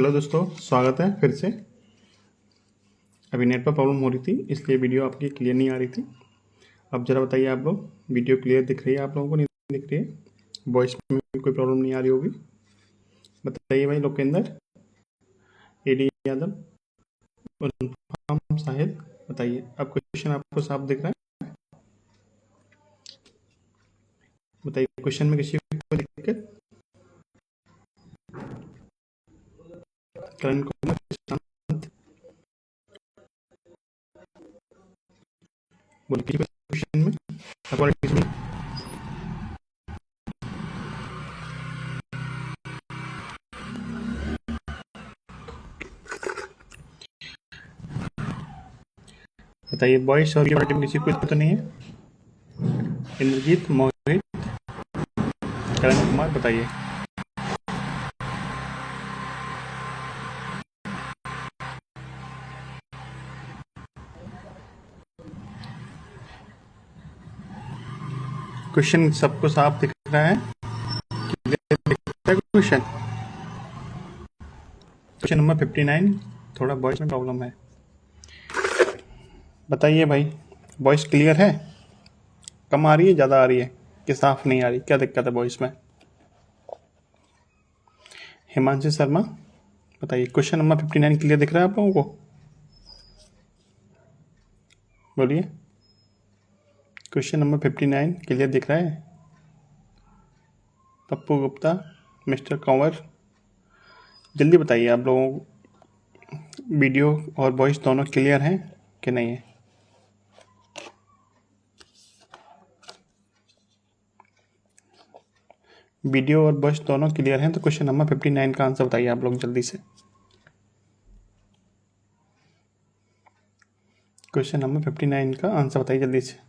Hello दोस्तों, स्वागत है फिर से। अभी नेट पर प्रॉब्लम हो रही थी, इसलिए वीडियो आपकी क्लियर नहीं आ रही थी। अब ज़रा बताइए, आप लोग वीडियो क्लियर दिख रही है? आप लोगों को नहीं दिख रही है? वॉइस में कोई प्रॉब्लम नहीं आ रही होगी? बताइए भाई। लोकेंद्र, एडी यादव और साहिल, बताइए। अब क्वेश्चन आपको साफ दिख रहा है? बताइए, क्वेश्चन में किसी को कोई दिक्कत? करण कुमार, प्रशांत, बोलिए किसी को क्वेश्चन में आपको? बताइए, वॉइस और क्वालिटी में किसी को दिक्कत तो नहीं है? इंद्रजीत, मोहित, करण कुमार, बताइए। क्वेश्चन सबको साफ दिख रहा है? Question question number 59। थोड़ा वॉइस में प्रॉब्लम है। बताइए भाई, वॉइस क्लियर है? कम आ रही है, ज़्यादा आ रही है कि साफ नहीं आ रही? क्या दिक्कत है वॉइस में? हिमांशु शर्मा, बताइए। क्वेश्चन नंबर 59 क्लियर दिख रहा है आप लोगों को? बोलिए, क्वेश्चन नंबर 59 क्लियर दिख रहा है? पप्पू गुप्ता, मिस्टर कंवर, जल्दी बताइए। आप लोगों को वीडियो और वॉइस दोनों क्लियर हैं कि नहीं है? वीडियो और वॉइस दोनों क्लियर हैं तो क्वेश्चन नंबर 59 का आंसर बताइए आप लोग जल्दी से। क्वेश्चन नंबर 59 का आंसर बताइए जल्दी से।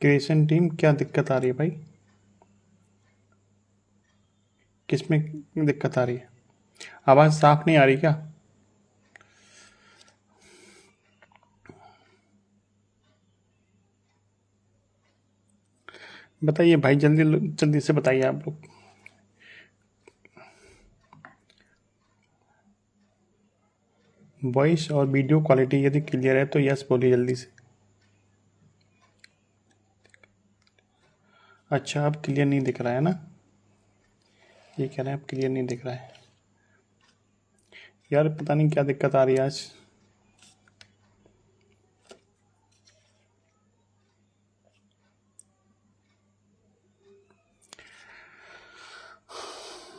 क्रिएशन टीम, क्या दिक्कत आ रही है भाई? किसमें दिक्कत आ रही है? आवाज़ साफ नहीं आ रही क्या? बताइए भाई, जल्दी जल्दी से बताइए आप लोग। वॉइस और वीडियो क्वालिटी यदि क्लियर है तो यस बोलिए जल्दी से। अच्छा, अब क्लियर नहीं दिख रहा है ना? ये कह रहे हैं अब क्लियर नहीं दिख रहा है। यार पता नहीं क्या दिक्कत आ रही है आज।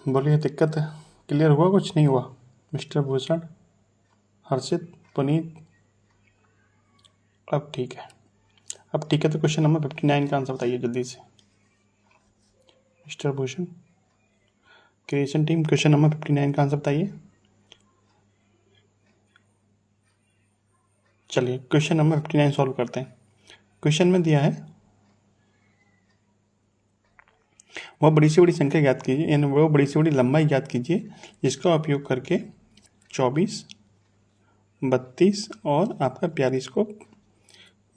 बोलिए, दिक्कत है? क्लियर हुआ? कुछ नहीं हुआ? मिस्टर भूषण, हर्षित, पुनीत, अब ठीक है। अब ठीक है तो क्वेश्चन नंबर 59 का आंसर बताइए जल्दी से। Mister Bhushan, creation team, question number 59 का आंसर बताइए। चलिए क्वेश्चन नंबर 59 सॉल्व करते हैं। क्वेश्चन में दिया है, वह बड़ी से बड़ी संख्या ज्ञात कीजिए, यानी वह बड़ी से बड़ी लंबाई ज्ञात कीजिए जिसका उपयोग करके 24, 32 और आपका 42 को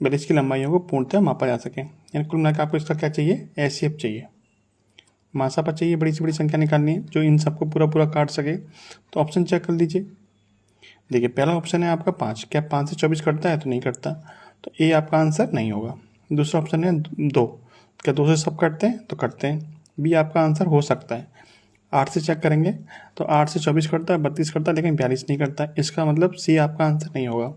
42 की लंबाइयों को पूर्णतः मापा जा सके। यानी कुल मिलाकर आपको इसका क्या चाहिए? एचसीएफ चाहिए, मासापा चाहिए। बड़ी से बड़ी संख्या निकालनी है जो इन सबको पूरा पूरा काट सके। तो ऑप्शन चेक कर लीजिए। देखिए, पहला ऑप्शन है आपका 5। क्या 5 से 24 कटता है? तो नहीं कटता, तो ए आपका आंसर नहीं होगा। दूसरा ऑप्शन है 2। क्या 2 से सब कटते हैं? तो कटते हैं, बी आपका आंसर हो सकता है। 8 से चेक करेंगे तो 8 से 24 कटता है, 32 कटता है, लेकिन 42 नहीं कटता है। इसका मतलब सी आपका आंसर नहीं होगा।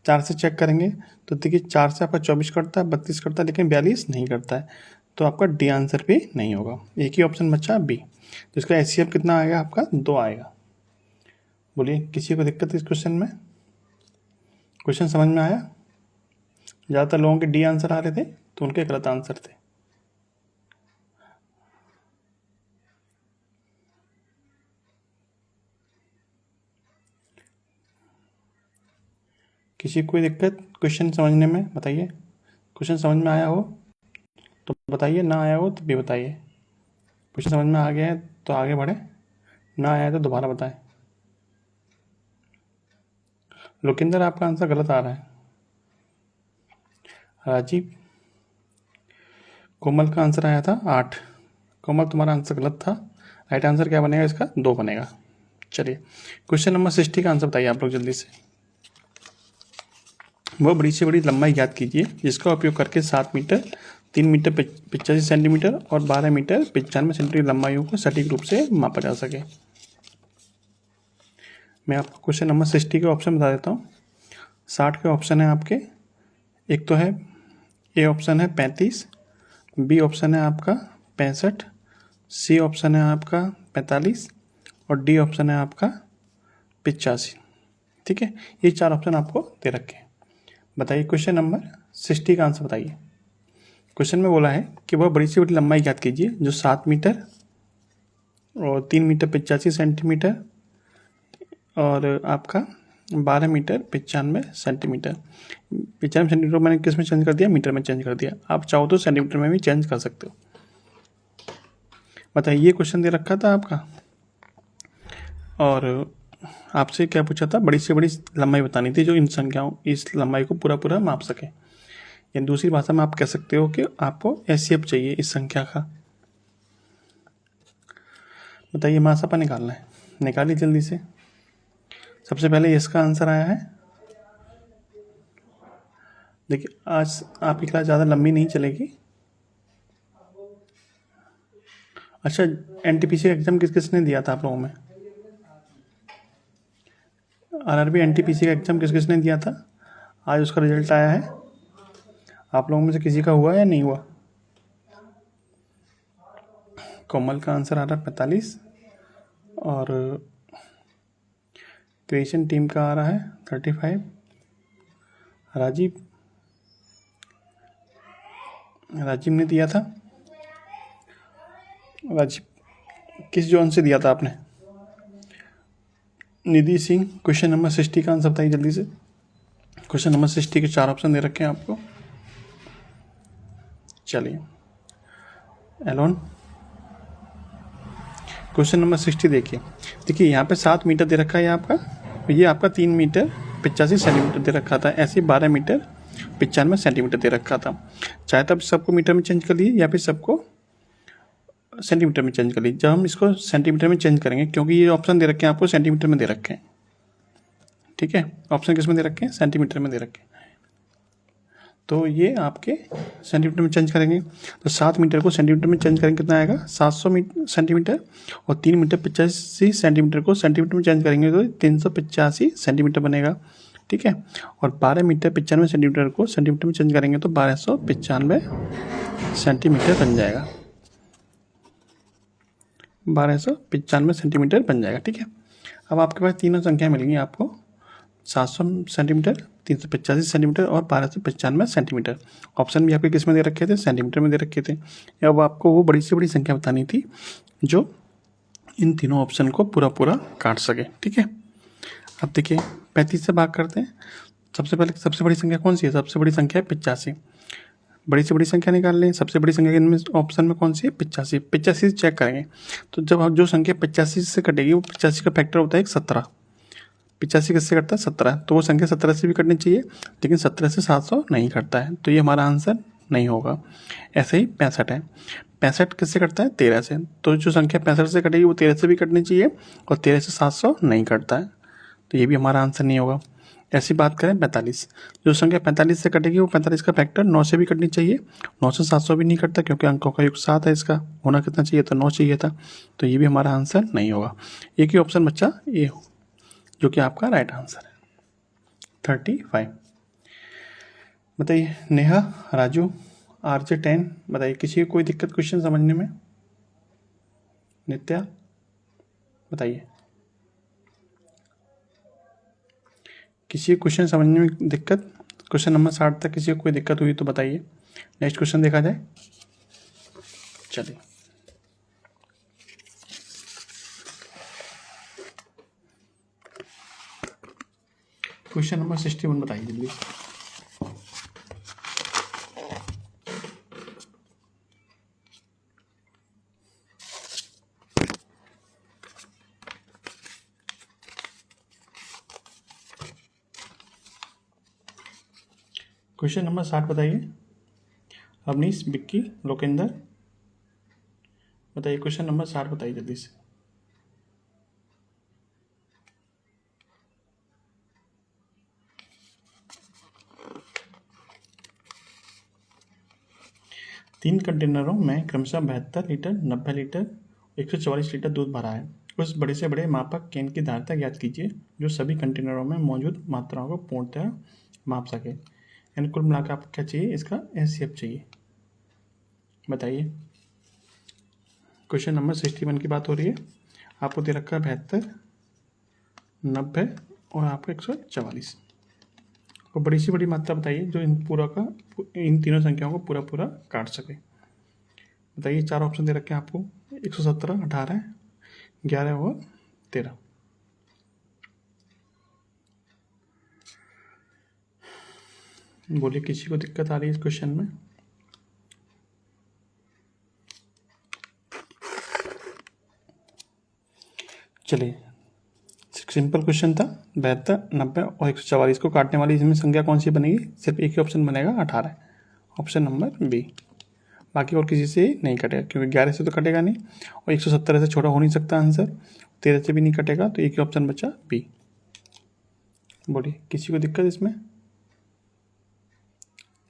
4 से चेक करेंगे तो देखिए 4 से आपका 24 कटता है, 32 कटता है, लेकिन 42 नहीं करता है। तो आपका डी आंसर भी नहीं होगा। एक ही ऑप्शन बचा बी। तो इसका एचसीएफ कितना आएगा? आपका 2 आएगा। बोलिए, किसी को दिक्कत इस क्वेश्चन में? क्वेश्चन समझ में आया? ज़्यादातर लोगों के डी आंसर आ रहे थे तो उनके गलत आंसर थे। किसी को कोई दिक्कत क्वेश्चन समझने में? बताइए। क्वेश्चन समझ में आया हो तो बताइए, ना आया हो तो भी बताइए। क्वेश्चन समझ में आ गया है तो आगे बढ़े, ना आया है तो दोबारा बताएं। लोकेंद्र, आपका आंसर गलत आ रहा है। राजीव। कोमल का आंसर आया था 8। कोमल तुम्हारा आंसर गलत था। राइट आंसर क्या बनेगा इसका? 2 बनेगा। चलिए क्वेश्चन नंबर 60 का आंसर बताइए आप लोग जल्दी से। वह बड़ी से बड़ी लंबाई ज्ञात कीजिए जिसका उपयोग करके 7 मीटर, 3 मीटर 85 सेंटीमीटर और 12 मीटर 95 सेंटीमीटर लंबाइयों को सटीक रूप से मापा जा सके। मैं आपको क्वेश्चन नंबर 60 के ऑप्शन बता देता हूँ। 60 के ऑप्शन है आपके, एक तो है ए ऑप्शन है 35, बी ऑप्शन है आपका 65, सी ऑप्शन है आपका 45 और डी ऑप्शन है आपका 85। ठीक है, ये 4 ऑप्शन आपको दे रखे हैं। बताइए क्वेश्चन नंबर 60 का आंसर बताइए। क्वेश्चन में बोला है कि वह बड़ी से बड़ी लंबाई ज्ञात कीजिए जो 7 मीटर और 3 मीटर 85 सेंटीमीटर और आपका 12 मीटर 95 सेंटीमीटर। 95 सेंटीमीटर मैंने किस में चेंज कर दिया? मीटर में चेंज कर दिया। आप चाहो तो सेंटीमीटर में भी चेंज कर सकते हो। बताइए, ये क्वेश्चन दे रखा था आपका और आपसे क्या पूछा था? बड़ी से बड़ी लंबाई बतानी थी जो इन संख्याओं, इस लंबाई को पूरा पूरा माप सके। यानी दूसरी भाषा में आप कह सकते हो कि आपको एचसीएफ चाहिए इस संख्या का। बताइए, मासापा निकालना है, निकालिए जल्दी से। सबसे पहले इसका आंसर आया है। देखिए आज आपकी क्लास ज़्यादा लंबी नहीं चलेगी। अच्छा, एनटीपीसी का एग्जाम किस किसने दिया था आप लोगों में? आरआरबी एनटीपीसी का एग्जाम किस किसने दिया था? आज उसका रिजल्ट आया है। आप लोगों में से किसी का हुआ या नहीं हुआ? कोमल का आंसर आ रहा है 45 और क्रिएशन टीम का आ रहा है 35। राजीव ने दिया था। राजीव किस जोन से दिया था आपने? निधि सिंह। क्वेश्चन नंबर 60 का आंसर बताइए जल्दी से। क्वेश्चन नंबर 60 के 4 ऑप्शन दे रखे हैं आपको। चलिए एलोन, क्वेश्चन नंबर 60 देखिए यहाँ पे 7 मीटर दे रखा है आपका, ये आपका 3 मीटर 85 सेंटीमीटर दे रखा था। ऐसे 12 मीटर 95 सेंटीमीटर दे रखा था। चाहे तो आप सबको मीटर में चेंज कर लीजिए या फिर सबको सेंटीमीटर में चेंज कर लीजिए। जब हम इसको सेंटीमीटर में चेंज करेंगे, क्योंकि ये ऑप्शन दे रखे हैं आपको सेंटीमीटर में दे रखे हैं। ठीक है, ऑप्शन किस में दे रखे हैं? सेंटीमीटर में दे रखे हैं। तो ये आपके सेंटीमीटर में चेंज करेंगे तो 7 मीटर को सेंटीमीटर में चेंज करेंगे कितना आएगा? 700 सेंटीमीटर। और 3 मीटर 85 सेंटीमीटर को सेंटीमीटर में चेंज करेंगे तो 385 सेंटीमीटर बनेगा। ठीक है, और 12 मीटर 95 सेंटीमीटर को सेंटीमीटर में चेंज करेंगे तो 1295 सेंटीमीटर बन जाएगा। 1295 सेंटीमीटर बन जाएगा। ठीक है, अब आपके पास तीनों संख्या मिलेंगी आपको, 700 सेंटीमीटर, 385 सेंटीमीटर और 1295 सेंटीमीटर। ऑप्शन भी आपके किस में दे रखे थे? सेंटीमीटर में दे रखे थे। अब आपको वो बड़ी से बड़ी संख्या बतानी थी जो इन तीनों ऑप्शन को पूरा पूरा काट सके। ठीक है, अब देखिए 35 से भाग करते हैं। सबसे पहले सबसे बड़ी संख्या कौन सी है? सबसे बड़ी संख्या है 85। बड़ी से बड़ी संख्या निकाल लें। सबसे बड़ी संख्या इनमें ऑप्शन में कौन सी है? 85। 85 से चेक करेंगे तो जब हम जो संख्या 85 से कटेगी वो 85 का फैक्टर होता है 17। 85 किससे कटता है? 17। तो वो संख्या 17 से भी कटनी चाहिए, लेकिन 17 से 700 नहीं कटता है, तो ये हमारा आंसर नहीं होगा। ऐसे ही 65 है। 65 किससे कटता है? 13 से। तो जो संख्या 65 से कटेगी वो 13 से भी कटनी चाहिए और 13 से 700 नहीं कटता है, तो ये भी हमारा आंसर नहीं होगा। ऐसी बात करें 45, जो संख्या 45 से कटेगी वो 45 का फैक्टर 9 से भी कटनी चाहिए। 9 से 700 भी नहीं कटता क्योंकि अंकों का योग 7 है। इसका होना कितना चाहिए था? 9 चाहिए था, तो ये भी हमारा आंसर नहीं होगा। एक ही ऑप्शन बच्चा ए हो, जो कि आपका राइट आंसर है 35। बताइए नेहा, राजू, आरजे 10, बताइए किसी को कोई दिक्कत क्वेश्चन समझने में? नित्या बताइए, किसी को क्वेश्चन समझने में दिक्कत? क्वेश्चन नंबर 60 तक किसी को कोई दिक्कत हुई तो बताइए। नेक्स्ट क्वेश्चन देखा जाए। चलिए क्वेश्चन नंबर 61 बताइए जल्दी। क्वेश्चन नंबर 60 बताइए। अवनीश, विक्की, लोकेंद्र, बताइए क्वेश्चन नंबर 60 बताइए जल्दी से। तीन कंटेनरों में क्रमशः 72 लीटर, 90 लीटर, 144 लीटर दूध भरा है। उस बड़े से बड़े मापक केन की धारिता ज्ञात कीजिए जो सभी कंटेनरों में मौजूद मात्राओं को पूर्णतः माप सके। यानी कुल मिलाकर आपको क्या चाहिए, इसका एचसीएफ चाहिए। बताइए। क्वेश्चन नंबर 61 की बात हो रही है। आपको दे रखा है 72, 90 और आपको 144। और बड़ी से बड़ी मात्रा बताइए जो इन तीनों संख्याओं को पूरा पूरा काट सके। बताइए। 4 ऑप्शन दे रखे हैं आपको, 117, 18, 11 और 13। बोलिए किसी को दिक्कत आ रही है इस क्वेश्चन में? चलिए, सिंपल क्वेश्चन था। 72, 90 और 144 को काटने वाली इसमें संख्या कौन सी बनेगी? सिर्फ एक ही ऑप्शन बनेगा, 18, ऑप्शन नंबर बी। बाकी और किसी से नहीं कटेगा क्योंकि 11 से तो कटेगा नहीं और 117 से छोटा हो नहीं सकता आंसर, 13 से भी नहीं कटेगा, तो एक ही ऑप्शन बचा बी। बोलिए किसी को दिक्कत इसमें?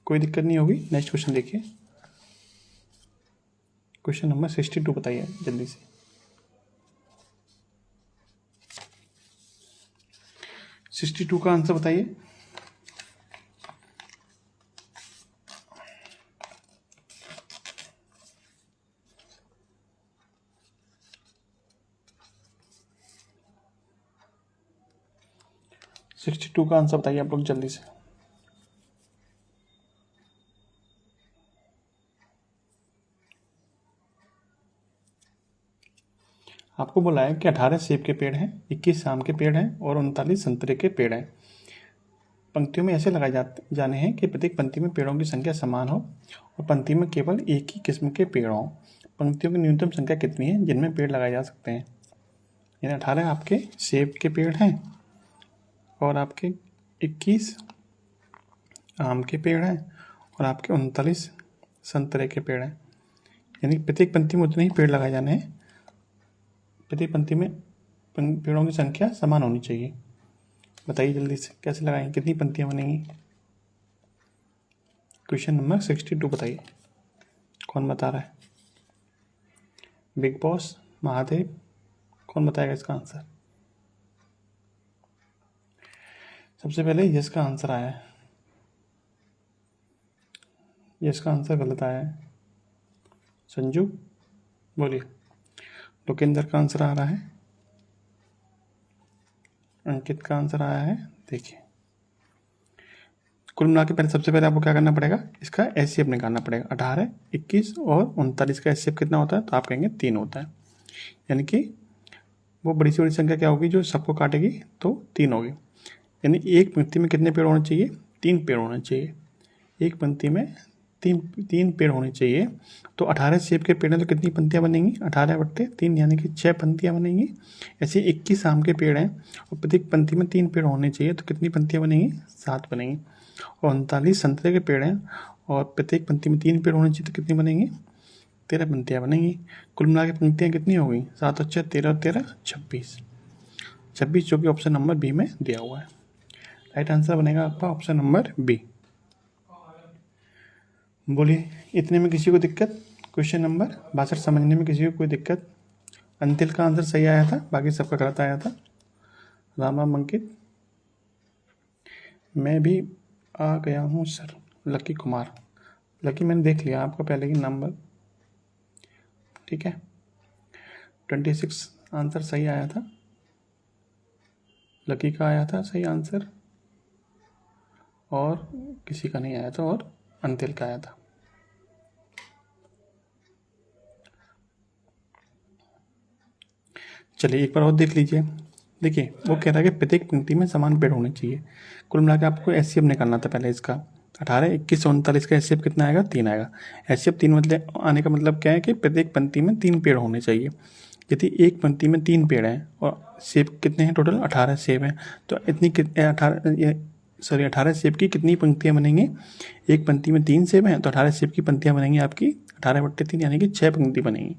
कोई दिक्कत नहीं होगी। नेक्स्ट क्वेश्चन देखिए। क्वेश्चन नंबर 62 बताइए जल्दी से। 62 का आंसर बताइए। सिक्सटी टू का आंसर बताइए आप लोग जल्दी से। आपको बोला है कि 18 सेब के पेड़ हैं, 21 आम के पेड़ हैं और 39 संतरे के पेड़ हैं। पंक्तियों में ऐसे लगाए जाने हैं कि प्रत्येक पंक्ति में पेड़ों की संख्या समान हो और पंक्ति में केवल एक ही किस्म के पेड़ हों। पंक्तियों की न्यूनतम संख्या कितनी है जिनमें पेड़ लगाए जा सकते हैं? यानी 18 आपके सेब के पेड़ हैं और आपके 21 आम के पेड़ हैं और आपके 39 संतरे के पेड़ हैं। यानी प्रत्येक पंक्ति में उतने ही पेड़ लगाए जाने हैं। प्रत्येक पंक्ति में पेड़ों की संख्या समान होनी चाहिए। बताइए जल्दी से कैसे लगाएंगे, कितनी पंक्तियाँ बनेंगी? क्वेश्चन नंबर 62 बताइए। कौन बता रहा है? बिग बॉस, महादेव, कौन बताएगा इसका आंसर? सबसे पहले यस का आंसर आया है। यस का आंसर गलत आया है। संजू बोलिए। लोकेंद्र का आंसर आ रहा है। अंकित का आंसर आया है। देखिए कुल मिला के पहले सबसे पहले आपको क्या करना पड़ेगा, इसका एचसीएफ निकालना पड़ेगा। 18, 21 और 39 का एचसीएफ कितना होता है? तो आप कहेंगे 3 होता है। यानी कि वो बड़ी से बड़ी संख्या क्या होगी जो सबको काटेगी? तो 3 होगी। यानी एक पंक्ति में कितने पेड़ होने चाहिए? 3 पेड़ होने चाहिए। एक पंक्ति में तीन पेड़ होने चाहिए। तो 18 सेब के पेड़ हैं तो कितनी पंक्तियाँ बनेंगी? 18/3 यानी कि 6 पंक्तियाँ बनेंगी। ऐसे 21 आम के पेड़ हैं और प्रत्येक पंक्ति में 3 पेड़ होने चाहिए तो कितनी पंक्तियाँ बनेंगी? 7 बनेंगी। और 39 संतरे के पेड़ हैं और प्रत्येक पंक्ति में 3 पेड़ होने चाहिए तो कितनी बनेंगी? 13 पंक्तियाँ बनेंगी। कुल मिला के पंक्तियाँ कितनी हो गई? 7 और 6 13 और 13 26। 26 जो कि ऑप्शन नंबर बी में दिया हुआ है। राइट आंसर बनेगा आपका ऑप्शन नंबर बी। बोलिए इतने में किसी को दिक्कत? क्वेश्चन नंबर 62 समझने में किसी को कोई दिक्कत? अंतिल का आंसर सही आया था, बाकी सबका गलत आया था। राम अंकित, मैं भी आ गया हूँ सर। लकी कुमार, लकी मैंने देख लिया आपका पहले ही नंबर, ठीक है। 26 आंसर सही आया था, लकी का आया था सही आंसर और किसी का नहीं आया था और अंतिल का आया था। चलिए एक बार और देख लीजिए। देखिए वो कह रहा है कि प्रत्येक पंक्ति में समान पेड़ होने चाहिए। कुल मिलाकर आपको एचसीएफ निकालना था पहले इसका। 18, 21, 39 का एचसीएफ कितना आएगा? 3 आएगा। एचसीएफ 3 मतलब आने का मतलब क्या है कि प्रत्येक पंक्ति में 3 पेड़ होने चाहिए। यदि एक पंक्ति में 3 पेड़ हैं और सेब कितने हैं टोटल? 18 सेब हैं, तो इतनी 18 18 सेब की कितनी पंक्तियाँ बनेंगी? एक पंक्ति में 3 सेब हैं तो 18 सेब की पंक्तियाँ बनेंगी आपकी 18/3 यानी कि 6 पंक्ति बनेंगी।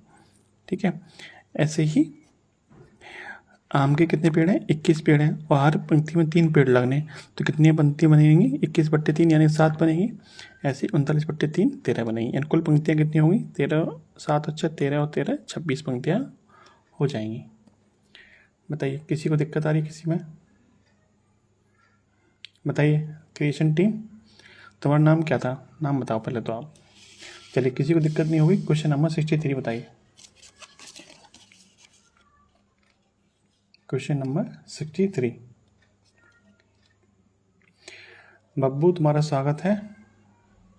ठीक है, ऐसे ही आम के कितने पेड़ हैं? 21 पेड़ हैं और हर पंक्ति में 3 पेड़ लगने, तो कितनी पंक्ति बनेंगी? 21/3 यानी 7 बनेगी। ऐसे 39/3 13 बनेगी, यानी कुल पंक्तियाँ कितनी होंगी? 13 7 अच्छा 13 और 13 26 पंक्तियाँ हो जाएंगी। बताइए किसी को दिक्कत आ रही है किसी में? बताइए क्रिएशन टीम, तुम्हारा नाम क्या था? नाम बताओ पहले तो आप। चलिए किसी को दिक्कत नहीं होगी। क्वेश्चन नंबर 63 बताइए। Question number 63। बब्बू तुम्हारा स्वागत है।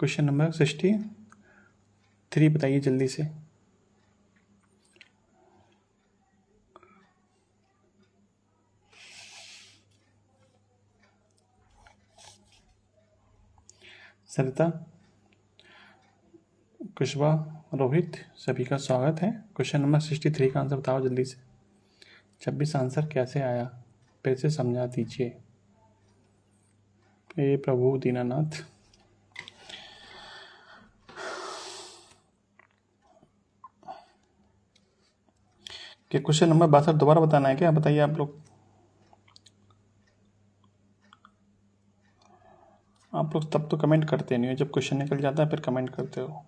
क्वेश्चन नंबर 63 बताइए जल्दी से। सरिता, कुशवा, रोहित, सभी का स्वागत है। क्वेश्चन नंबर 63 का आंसर बताओ जल्दी से। 26 आंसर कैसे आया फिर से समझा दीजिए। हे प्रभु दीनानाथ। कि क्वेश्चन नंबर 62 दोबारा बताना है क्या? बताइए आप लोग। आप लोग तब तो कमेंट करते नहीं हो, जब क्वेश्चन निकल जाता है फिर कमेंट करते हो।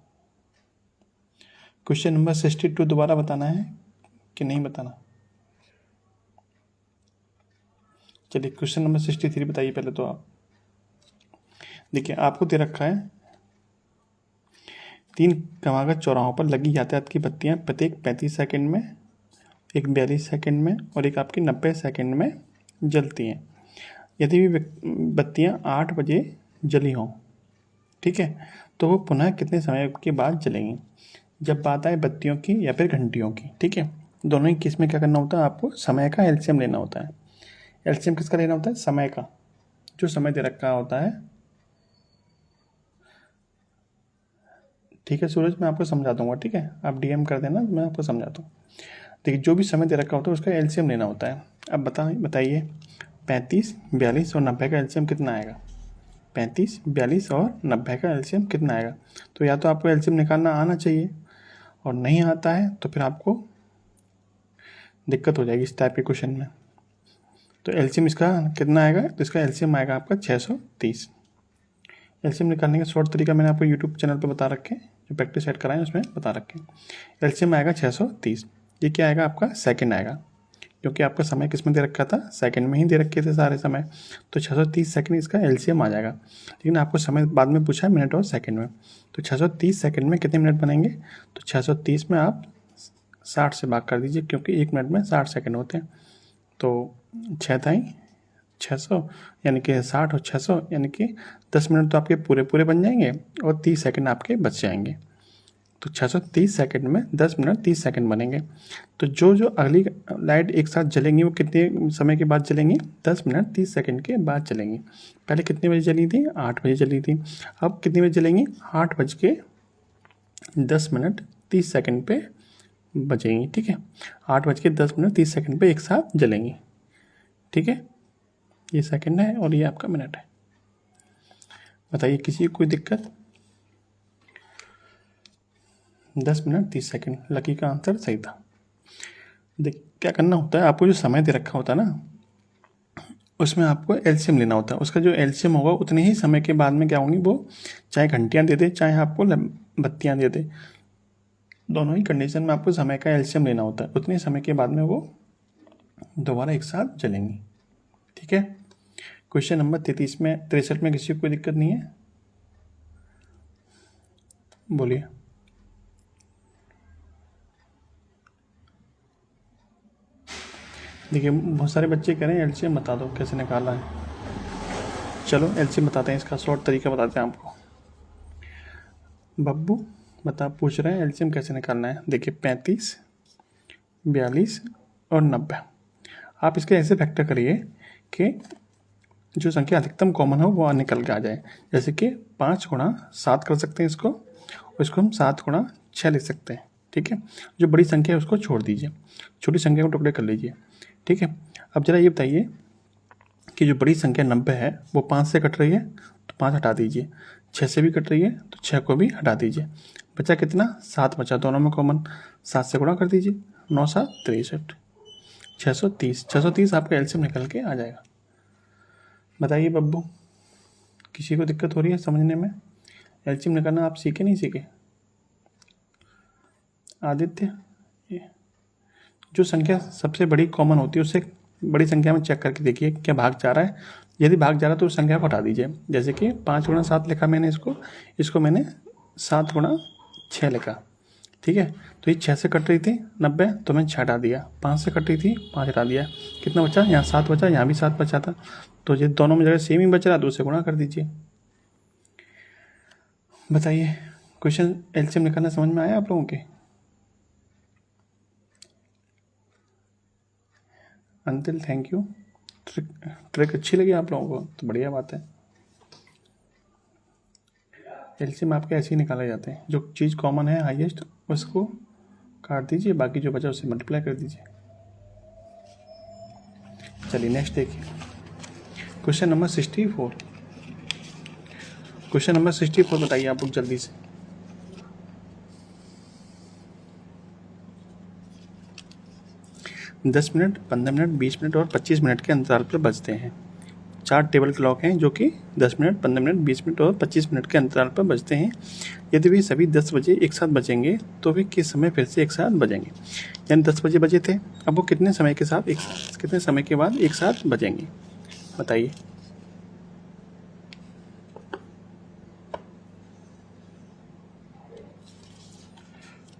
क्वेश्चन नंबर 62 दोबारा बताना है कि नहीं बताना? चलिए क्वेश्चन नंबर 63 बताइए पहले तो आप। देखिए आपको दे रखा है 3 क्रमागत चौराहों पर लगी यातायात की बत्तियां प्रत्येक 35 सेकंड में, एक 42 सेकंड में और एक आपकी 90 सेकंड में जलती हैं। यदि भी बत्तियां 8 बजे जली हों, ठीक है, तो वो पुनः कितने समय के बाद जलेंगी? जब बात आए बत्तियों की या फिर घंटियों की, ठीक है, दोनों ही केस में क्या करना होता है? आपको समय का एलसीएम लेना होता है। एलसीएम किसका लेना होता है? समय का, जो समय दे रखा होता है। ठीक है सूरज, मैं आपको समझा दूंगा, ठीक है, आप डीएम कर देना, मैं आपको समझाता हूँ। देखिए जो भी समय दे रखा होता है उसका एलसीएम लेना होता है। अब बताइए 35, 42 और 90 का एलसीएम कितना आएगा? 35, 42 और 90 का एलसीएम कितना आएगा? तो या तो आपको एलसीएम निकालना आना चाहिए, और नहीं आता है तो फिर आपको दिक्कत हो जाएगी इस टाइप के क्वेश्चन में। तो एलसीएम इसका कितना आएगा? तो इसका एलसीएम आएगा आपका 630। एलसीएम निकालने का शॉर्ट तरीका मैंने आपको यूट्यूब चैनल पर बता रखे हैं, जो प्रैक्टिस सेट कराएं उसमें बता रखे हैं। एलसीएम आएगा 630। ये क्या आएगा? आपका सेकंड आएगा, क्योंकि आपका समय किस में दे रखा था? सेकंड में ही दे रखे थे सारे समय, तो 630 सेकंड इसका एलसीएम आ जाएगा। लेकिन आपको समय बाद में पूछा है मिनट और सेकंड में, तो 630 सेकंड में कितने मिनट बनेंगे? तो 630 में आप 60 से भाग कर दीजिए, क्योंकि 1 मिनट में 60 सेकंड होते हैं। तो 600 यानी कि 60 और 600 यानी कि 10 मिनट तो आपके पूरे पूरे बन जाएंगे और 30 सेकंड आपके बच जाएंगे। तो 630 सेकंड में 10 मिनट 30 सेकंड बनेंगे। तो जो अगली लाइट एक साथ जलेंगी वो कितने समय के बाद जलेंगी? 10 मिनट 30 सेकंड के बाद जलेंगी। पहले कितने बजे जली थी? 8 बजे जली थी। अब कितने बजे जलेंगी? 8 बज के 10 मिनट 30 सेकंड पे बजेंगी, ठीक है। 8 बज के 10 मिनट 30 सेकंड पे एक साथ जलेंगी, ठीक है। ये सेकंड है और ये आपका मिनट है। बताइए किसी को कोई दिक्कत? 10 मिनट 30 सेकंड, लकी का आंसर सही था। देख क्या करना होता है, आपको जो समय दे रखा होता है ना, उसमें आपको एलसीएम लेना होता है। उसका जो एलसीएम होगा उतने ही समय के बाद में क्या होंगी, वो चाहे घंटियाँ दे दे चाहे आपको बत्तियाँ दे दे, दोनों ही कंडीशन में आपको समय का एलसीएम लेना होता है। उतने समय के बाद में वो दोबारा एक साथ जलेंगी, ठीक है। क्वेश्चन नंबर 63 में किसी को कोई दिक्कत नहीं है? बोलिए। देखिए बहुत सारे बच्चे कह रहे हैं एलसीएम बता दो कैसे निकाला है। चलो एलसीएम बताते हैं, इसका शॉर्ट तरीका बताते हैं आपको। बब्बू पूछ रहे हैं एलसीएम कैसे निकालना है। देखिए 35, 42 और 90, आप इसके ऐसे फैक्टर करिए कि जो संख्या अधिकतम कॉमन हो वो निकल के आ जाए। जैसे कि 5 गुणा 7 कर सकते हैं इसको, और इसको हम 7 गुणा 6 लिख सकते हैं, ठीक है। जो बड़ी संख्या है उसको छोड़ दीजिए, छोटी संख्या को टुकड़े कर लीजिए, ठीक है। अब जरा ये बताइए कि जो बड़ी संख्या 90 है वो 5 से कट रही है तो 5 हटा दीजिए, 6 से भी कट रही है तो 6 को भी हटा दीजिए। बचा कितना? 7 बचा, दोनों में कॉमन। 7 से गुणा कर दीजिए, 9 7 63, 630। 630 आपका एलसीएम निकल के आ जाएगा। बताइए बब्बू, किसी को दिक्कत हो रही है समझने में? एलसीएम निकालना आप सीखे नहीं सीखे? आदित्य, जो संख्या सबसे बड़ी कॉमन होती है उससे बड़ी संख्या में चेक करके देखिए क्या भाग जा रहा है। यदि भाग जा रहा है तो उस संख्या को हटा दीजिए। जैसे कि 5 गुणा 7 लिखा मैंने, इसको मैंने 7 गुणा 6 लिखा, ठीक है। तो ये 6 से कट रही थी 90 तो मैंने 6 हटा दिया, 5 से कट रही थी 5 हटा दिया, कितना बचा? यहाँ 7 बचा, यहाँ भी 7 बचा था। तो ये दोनों में जगह सेम ही बच रहा है तो उसे गुणा कर दीजिए। बताइए, क्वेश्चन एलसीएम निकालना समझ में आया आप लोगों के? Antil thank you. ट्रिक अच्छी लगी आप लोगों को तो बढ़िया बात है। एलसीएम आपके ऐसे ही निकाले जाते हैं, जो चीज़ कॉमन है हाईएस्ट उसको काट दीजिए, बाकी जो बचा उसे मल्टीप्लाई कर दीजिए। चलिए नेक्स्ट देखिए, क्वेश्चन नंबर 64। क्वेश्चन नंबर 64 बताइए आप लोग जल्दी से। दस मिनट, 15 मिनट, 20 मिनट और 25 मिनट के अंतराल पर बजते हैं। 4 टेबल क्लॉक हैं जो कि 10 मिनट, 15 मिनट, 20 मिनट और 25 मिनट के अंतराल पर बजते हैं। यदि वे सभी 10 बजे एक साथ बजेंगे तो वे किस समय फिर से एक साथ बजेंगे? यानी 10 बजे बजे थे, अब वो कितने समय के बाद एक साथ बजेंगे? बताइए।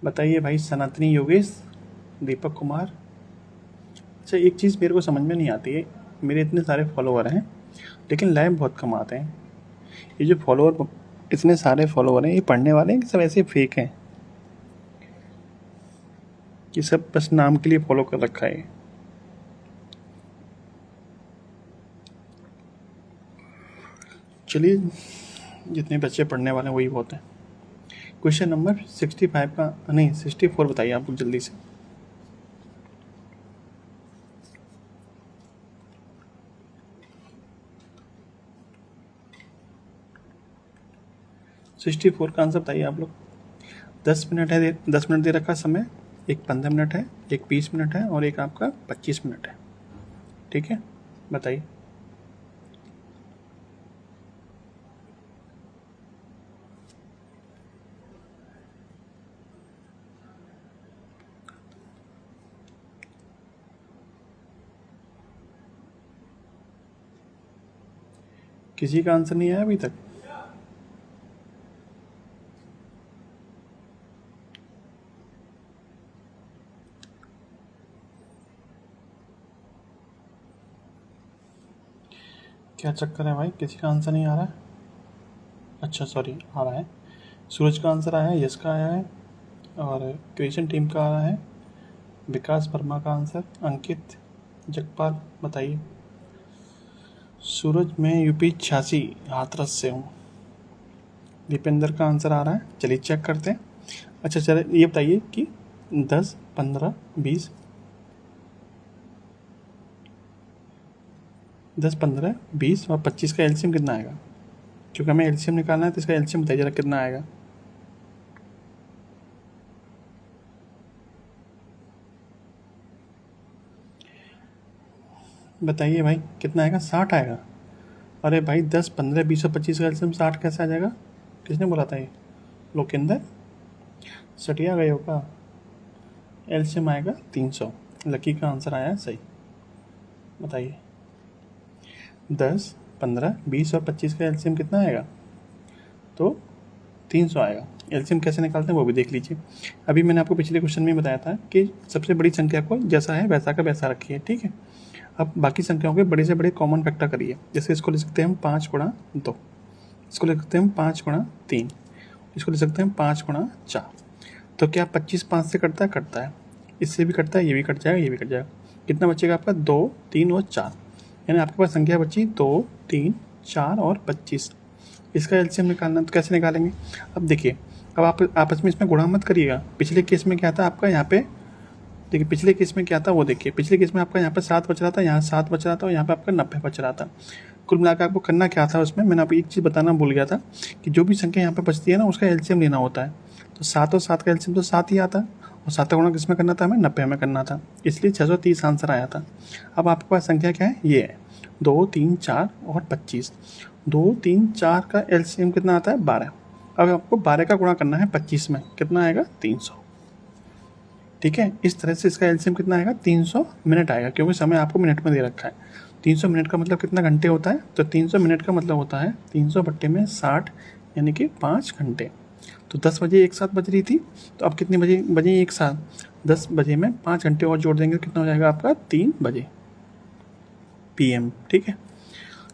बताइए भाई सनातनी योगेश, दीपक कुमार। अच्छा, एक चीज़ मेरे को समझ में नहीं आती है, मेरे इतने सारे फॉलोवर हैं लेकिन लाइव बहुत कम आते हैं। ये जो फॉलोवर, इतने सारे फॉलोवर हैं, ये पढ़ने वाले हैं कि सब ऐसे फेक हैं? ये सब बस नाम के लिए फॉलो कर रखा है। चलिए, जितने बच्चे पढ़ने वाले हैं वही बहुत हैं। क्वेश्चन नंबर 65 का नहीं 64 बताइए आप लोग जल्दी से। सिक्सटी फोर का आंसर बताइए आप लोग। 10 मिनट है, 10 मिनट दे रखा समय, एक 15 मिनट है, एक 20 मिनट है और एक आपका 25 मिनट है, ठीक है। बताइए। किसी का आंसर नहीं आया अभी तक? क्या चक्कर है भाई, किसी का आंसर नहीं आ रहा है? अच्छा सॉरी, आ रहा है। सूरज का आंसर आया है, यश का आया है और क्रिएशन टीम का आ रहा है। विकास वर्मा का आंसर, अंकित, जगपाल। बताइए। सूरज, मैं यूपी 86 हाथरस से हूँ। दीपेंद्र का आंसर आ रहा है, चलिए चेक करते हैं। अच्छा चलिए ये बताइए कि 10, 15, 20, 10, 15, 20 और 25 का एलसीएम कितना आएगा? क्योंकि हमें एलसीएम निकालना है तो इसका एलसीएम बताइए जरा कितना आएगा। बताइए भाई कितना आएगा? 60 आएगा। अरे भाई 10, 15, 20 और 25 का एलसीएम 60 कैसे आ जाएगा? किसने बोला था ये? लोकेंद्र, सटिया गए हो का? एलसीएम आएगा 300। लकी का आंसर आया सही। बताइए। 10, 15, 20 और 25 का एलसीएम कितना आएगा? तो 300 आएगा। एलसीएम कैसे निकालते हैं वो भी देख लीजिए। अभी मैंने आपको पिछले क्वेश्चन में बताया था कि सबसे बड़ी संख्या को जैसा है वैसा का वैसा रखिए, ठीक है। अब बाकी संख्याओं के बड़े से बड़े कॉमन फैक्टर करिए। जैसे इसको लिख सकते हैं हम 5 गुणा 2, इसको लिख सकते हैं हम 5 गुणा 3, इसको लिख सकते हैं 5 गुणा 4। तो क्या 25 5 से कटता है? कटता है। इससे भी कटता है, ये भी कट जाएगा, ये भी कट जाएगा। कितना बचेगा आपका? 2, 3 और 4। यानी आपके पास संख्या बची 2, 3, 4 और 25। इसका एलसीएम निकालना तो कैसे निकालेंगे? अब देखिए, अब आप आपस में इसमें गुणा मत करिएगा। पिछले केस में क्या था आपका, यहाँ पे देखिए पिछले केस में क्या था वो देखिए, पिछले केस में आपका यहाँ पर 7 बच रहा था, यहाँ 7 बच रहा था और यहाँ पे आपका 90 बच रहा था। कुल मिलाकर आपको करना क्या था उसमें, मैंने आपको एक चीज़ बताना भूल गया था कि जो भी संख्या यहाँ पे बचती है ना उसका एलसीएम लेना होता है। तो 7 और 7 का एलसीएम तो 7 ही आता है और 7 का गुणा किसमें करना था, हमें 90 में करना था, इसलिए 630 आंसर आया था। अब आपके पास संख्या क्या है, ये है 2, 3, 4 और 25। 2, 3, 4 का एलसीएम कितना आता है, 12। अब आपको 12 का गुणा करना है 25 में, कितना आएगा, 300। ठीक है, इस तरह से इसका एलसीएम कितना आएगा, 300 मिनट आएगा, क्योंकि समय आपको मिनट में दे रखा है। 300 मिनट का मतलब कितना घंटे होता है, तो 300 मिनट का मतलब होता है 300 बट्टे में 60, यानी कि 5 घंटे। तो 10 बजे एक साथ बज रही थी, तो अब कितने बजे बजे एक साथ, 10 बजे में 5 घंटे और जोड़ देंगे तो कितना हो जाएगा आपका, 3 बजे PM। ठीक है,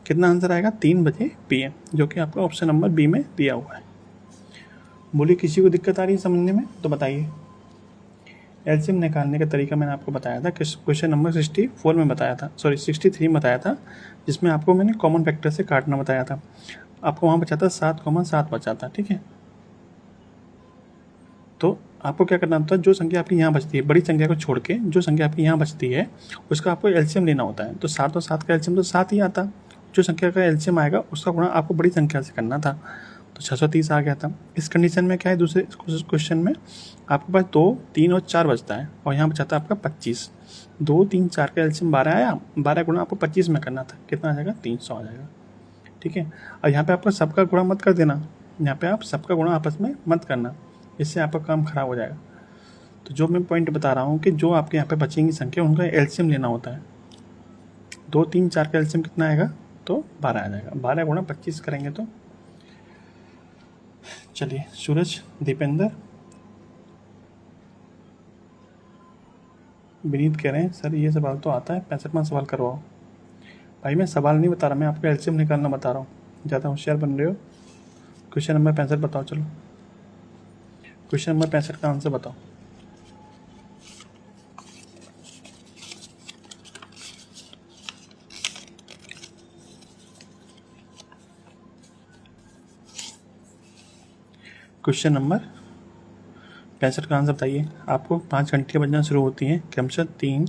कितना आंसर आएगा, 3 बजे PM, जो कि आपका ऑप्शन नंबर बी में दिया हुआ है। बोलिए किसी को दिक्कत आ रही है समझने में तो बताइए। एलसीएम निकालने का तरीका मैंने आपको बताया था, क्वेश्चन नंबर 64 में बताया था, सॉरी 63 में बताया था, जिसमें आपको मैंने कॉमन फैक्टर से काटना बताया था। आपको वहाँ बचा था 7,7 बचा था। ठीक है, तो आपको क्या करना होता है, जो संख्या आपकी यहाँ बचती है, बड़ी संख्या को छोड़ के जो संख्या आपकी यहाँ बचती है उसका आपको एलसीएम लेना होता है। तो 7 और 7 का एलसीएम तो 7 ही आता, जो संख्या का एलसीएम आएगा उसका गुणा आपको बड़ी संख्या से करना था, तो 630 आ गया था। इस कंडीशन में क्या है, दूसरे क्वेश्चन में आपके पास 2, 3 और 4 बचता है और यहाँ बचाता है आपका 25। 2, 3, 4 का एलसीएम 12 आया, 12 गुणा आपको 25 में करना था, कितना आ जाएगा, 300 आ जाएगा। ठीक है, और यहाँ पे आपको सबका गुणा मत कर देना, यहाँ पे आप सबका गुणा आपस में मत करना, इससे आपका काम खराब हो जाएगा। तो जो मैं पॉइंट बता रहा हूँ कि जो आपके यहाँ पे बचेंगी संख्या उनका एलसीएम लेना होता है। 2, 3, 4 का एलसीएम कितना आएगा, तो 12 आ जाएगा, 12 गुणा 25 करेंगे तो। चलिए सूरज, दीपेंद्र, विनीत कह रहे हैं सर ये सवाल तो आता है, 65वां सवाल करवाओ। भाई मैं सवाल नहीं बता रहा, मैं आपको एलसीएम निकालना बता रहा हूँ, ज़्यादा होशियार बन रहे हो। क्वेश्चन नंबर 65 बताओ, चलो क्वेश्चन नंबर 65 का आंसर बताओ। क्वेश्चन नंबर 65 का आंसर बताइए। आपको 5 घंटियाँ बजना शुरू होती हैं, क्रमशः 3,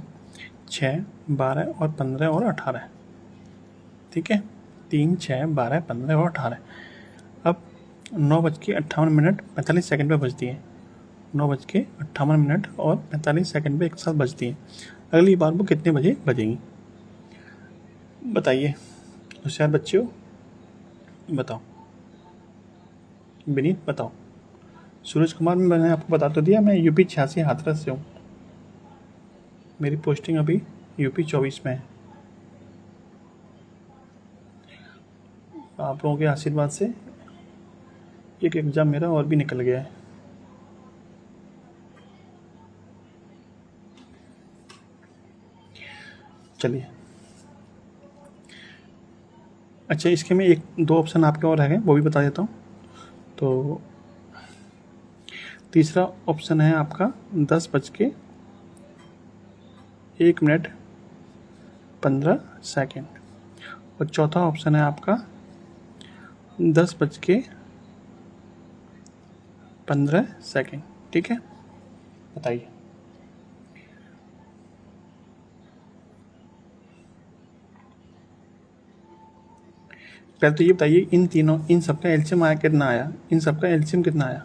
6, 12 और 15 और 18। ठीक है, 3, 6, 12, 15 और 18। अब 9:58 45 सेकंड पे बजती है, 9:58 और 45 सेकंड पे एक साथ बजती है। अगली बार वो कितने बजे बजेंगी, बताइए। होशियार बच्चे हो, बताओ। विनीत बताओ। सूरज कुमार में मैंने आपको बता तो दिया, मैं यूपी 86 हाथरस से हूँ, मेरी पोस्टिंग अभी यूपी 24 में है। आप लोगों के आशीर्वाद से एक एग्ज़ाम मेरा और भी निकल गया है। चलिए, अच्छा इसके में 1-2 ऑप्शन आपके और है, वो भी बता देता हूँ। तो तीसरा ऑप्शन है आपका 10:01:15 और चौथा ऑप्शन है आपका 10:15। ठीक है, बताइए। पहले तो ये बताइए, इन सबका एलसीएम आया कितना आया, इन सबका एलसीएम कितना आया,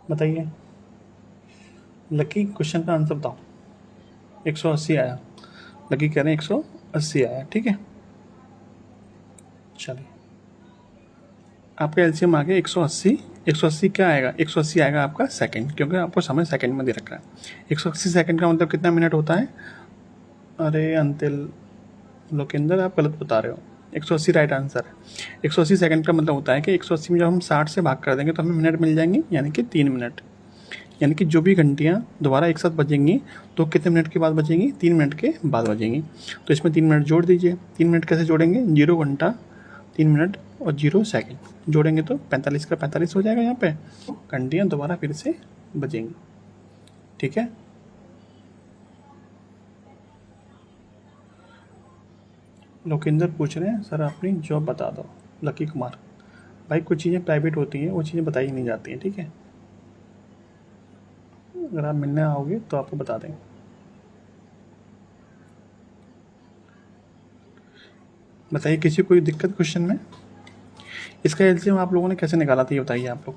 बताइए। लकी क्वेश्चन का आंसर बताओ। 180 आया, लकी कह रहे हैं 180 आया। ठीक है, चलिए आपका एलसीएम आ गया 180। 180 क्या आएगा, 180 आएगा आपका सेकंड, क्योंकि आपको समय सेकंड में दे रखा है। 180 सेकंड का मतलब कितना मिनट होता है, अरे अंतिल लोकेंद्र आप गलत बता रहे हो, 180 राइट आंसर है। 180 सेकंड का मतलब होता है कि 180 में जब हम 60 से भाग कर देंगे तो हमें मिनट मिल जाएंगे, यानी कि 3 मिनट। यानी कि जो भी घंटियाँ दोबारा एक साथ बजेंगी तो कितने मिनट के बाद बजेंगी, 3 मिनट के बाद बजेंगी। तो इसमें 3 मिनट जोड़ दीजिए। 3 मिनट कैसे जोड़ेंगे, 0 घंटा 3 मिनट और 0 सेकंड जोड़ेंगे तो 45 का 45 हो जाएगा। यहाँ पे घंटियाँ दोबारा फिर से बजेंगी। ठीक है, लोकेंद्र पूछ रहे हैं सर अपनी जॉब बता दो। लकी कुमार, भाई कुछ चीज़ें प्राइवेट होती हैं, वो चीज़ें बताई नहीं जाती हैं। ठीक है, अगर आप मिलने आओगे तो आपको बता देंगे। बताइए किसी कोई दिक्कत क्वेश्चन में? इसका एलसीएम आप लोगों ने कैसे निकाला था ये बताइए। आप लोग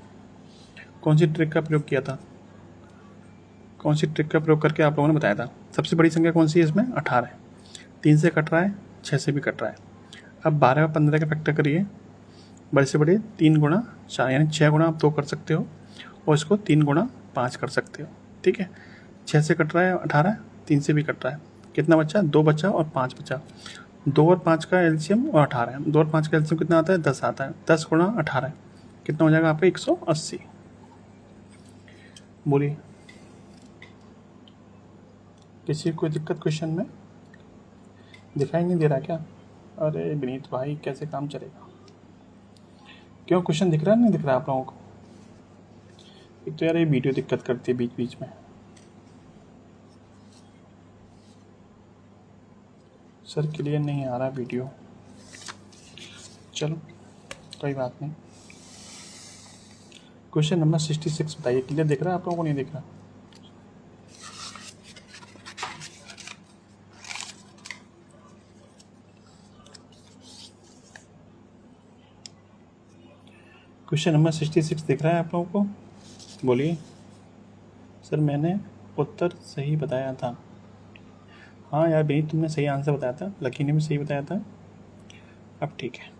कौन सी ट्रिक का प्रयोग किया था? कौन सी ट्रिक का प्रयोग करके आप लोगों ने बताया था? सबसे बड़ी संख्या कौन सी है इसमें? 18 है। 3 से कट रहा है, 6 से भी कट रहा है। अब 12 और 15 का फैक्टर करिए। बड़े से बड़े 3 गुणा 4 यानी 6 गुणा आप 2 कर सकते हो और इसको 3 गुणा 5 कर सकते हो। ठीक है, 6 से कट रहा है 18, 3 से भी कट रहा है। कितना बचा? 2 बचा और 5 बचा। 2 और 5 का एलसीएम और 18 है। 2 और 5 का एलसीएम कितना आता है? 10 आता है। 10 गुणा 18 कितना हो जाएगा आपका? 180। बोलिए किसी को कोई दिक्कत क्वेश्चन में? दिखाई नहीं दे रहा क्या? अरे विनीत भाई कैसे काम चलेगा? क्यों क्वेश्चन दिख रहा है? नहीं दिख रहा आप लोगों को? एक तो यार ये वीडियो दिक्कत करती है बीच बीच में। सर क्लियर नहीं आ रहा वीडियो। चलो कोई बात नहीं। क्वेश्चन नंबर 66 बताइए। क्लियर दिख रहा है आप लोगों को? नहीं दिख रहा? क्वेश्चन नंबर 66 दिख रहा है आप लोगों को? बोलिए। सर मैंने उत्तर सही बताया था। हाँ यार बेनी तुमने सही आंसर बताया था, लकी ने भी सही बताया था। अब ठीक है।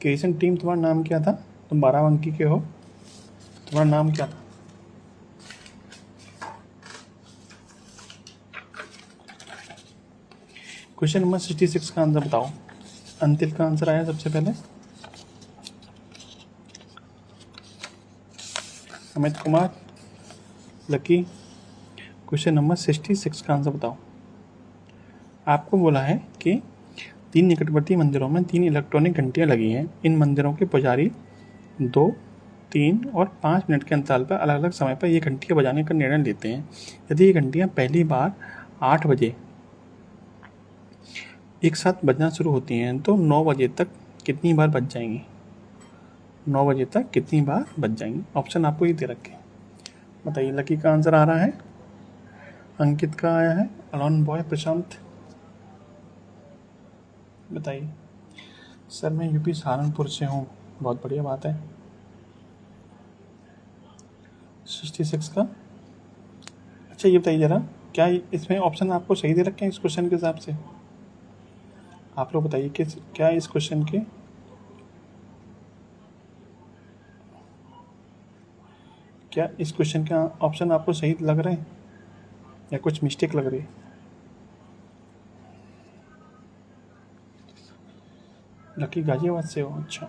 क्रिएशन टीम तुम्हारा नाम क्या था? तुम 12 अंकी के हो, तुम्हारा नाम क्या था? क्वेश्चन नंबर 66 का आंसर बताओ। अंतिल का आंसर आया सबसे पहले। Amit Kumar, lucky. Question number 66 का आंसर बताओ। आपको बोला है कि 3 निकटवर्ती मंदिरों में 3 इलेक्ट्रॉनिक घंटियां लगी हैं। इन मंदिरों के पुजारी 2, 3 और 5 मिनट के अंतराल पर अलग अलग समय पर ये घंटियां बजाने का निर्णय लेते हैं। यदि ये घंटियां पहली बार 8 बजे एक साथ बजना शुरू होती हैं तो 9 बजे तक कितनी बार बज जाएंगी? 9 बजे तक कितनी बार बज जाएंगी? ऑप्शन आपको ये दे रखे हैं, बताइए। लकी का आंसर आ रहा है, अंकित का आया है, अलॉन बॉय प्रशांत बताइए। सर मैं यूपी सहारनपुर से हूँ। बहुत बढ़िया बात है। 66 का। अच्छा ये बताइए ज़रा, क्या इसमें ऑप्शन आपको सही दे रखे हैं इस क्वेश्चन के हिसाब से? आप लोग बताइए कि क्या इस क्वेश्चन के ऑप्शन आपको सही लग रहे हैं या कुछ मिस्टेक लग रही है? लकी गाजियाबाद से हो? अच्छा,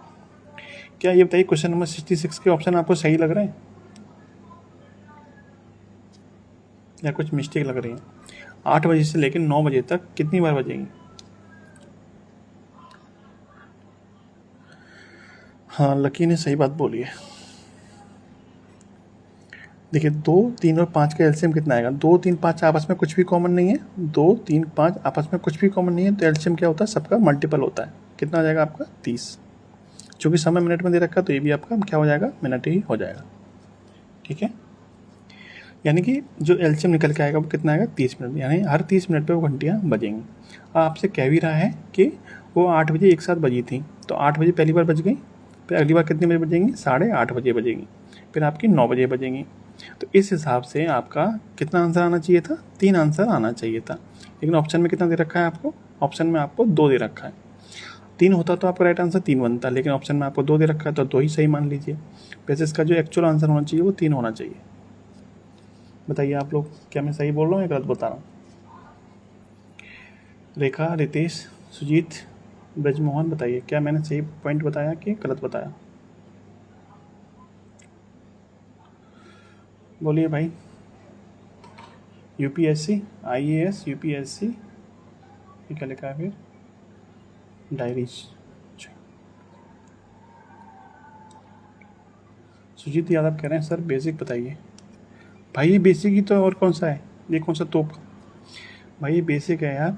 क्या ये बताइए क्वेश्चन नंबर 66 के ऑप्शन आपको सही लग रहे हैं या कुछ मिस्टेक लग रही है? 8 बजे से लेकर 9 बजे तक कितनी बार बजेंगी? हाँ लकी ने सही बात बोली है। देखिए 2, 3 और 5 का एलसीएम कितना आएगा? 2, 3, 5 आपस में कुछ भी कॉमन नहीं है। 2, 3, 5 आपस में कुछ भी कॉमन नहीं है तो एलसीएम क्या होता है? सबका मल्टीपल होता है। कितना आ जाएगा आपका? 30। चूँकि समय मिनट में दे रखा है तो ये भी आपका क्या हो जाएगा? मिनट ही हो जाएगा। ठीक है, यानी कि जो एलसीएम निकल के आएगा वो कितना आएगा? 30 मिनट, यानी हर 30 मिनट पे वो घंटियाँ बजेंगी। आपसे कह भी रहा है कि वो 8 बजे एक साथ बजी थी, तो 8 बजे पहली बार बज गई, फिर अगली बार कितने बजे बजेंगी? 8:30 बजे बजेंगी, फिर आपकी 9 बजे बजेंगी। तो इस हिसाब से आपका कितना आंसर आना चाहिए था? 3 आंसर आना चाहिए था। लेकिन ऑप्शन में कितना दे रखा है आपको? ऑप्शन में आपको 2 दे रखा है। 3 होता तो आपका राइट आंसर 3 बनता, लेकिन ऑप्शन में आपको 2 दे रखा है तो 2 ही सही मान लीजिए। वैसे इसका जो एक्चुअल आंसर होना चाहिए वो 3 होना चाहिए। बताइए आप लोग, क्या मैं सही बोल रहा हूँ या गलत बता रहा हूँ? रेखा, रितेश, सुजीत, ब्रजमोहन बताइए क्या मैंने सही पॉइंट बताया कि गलत बताया? बोलिए भाई। यूपीएससी, आईएएस, यूपीएससी, ये क्या लिखा है फिर? डायरीज। सुजीत यादव कह रहे हैं सर बेसिक बताइए। भाई ये बेसिक ही तो, और कौन सा है, ये कौन सा तोप। भाई ये बेसिक है यार,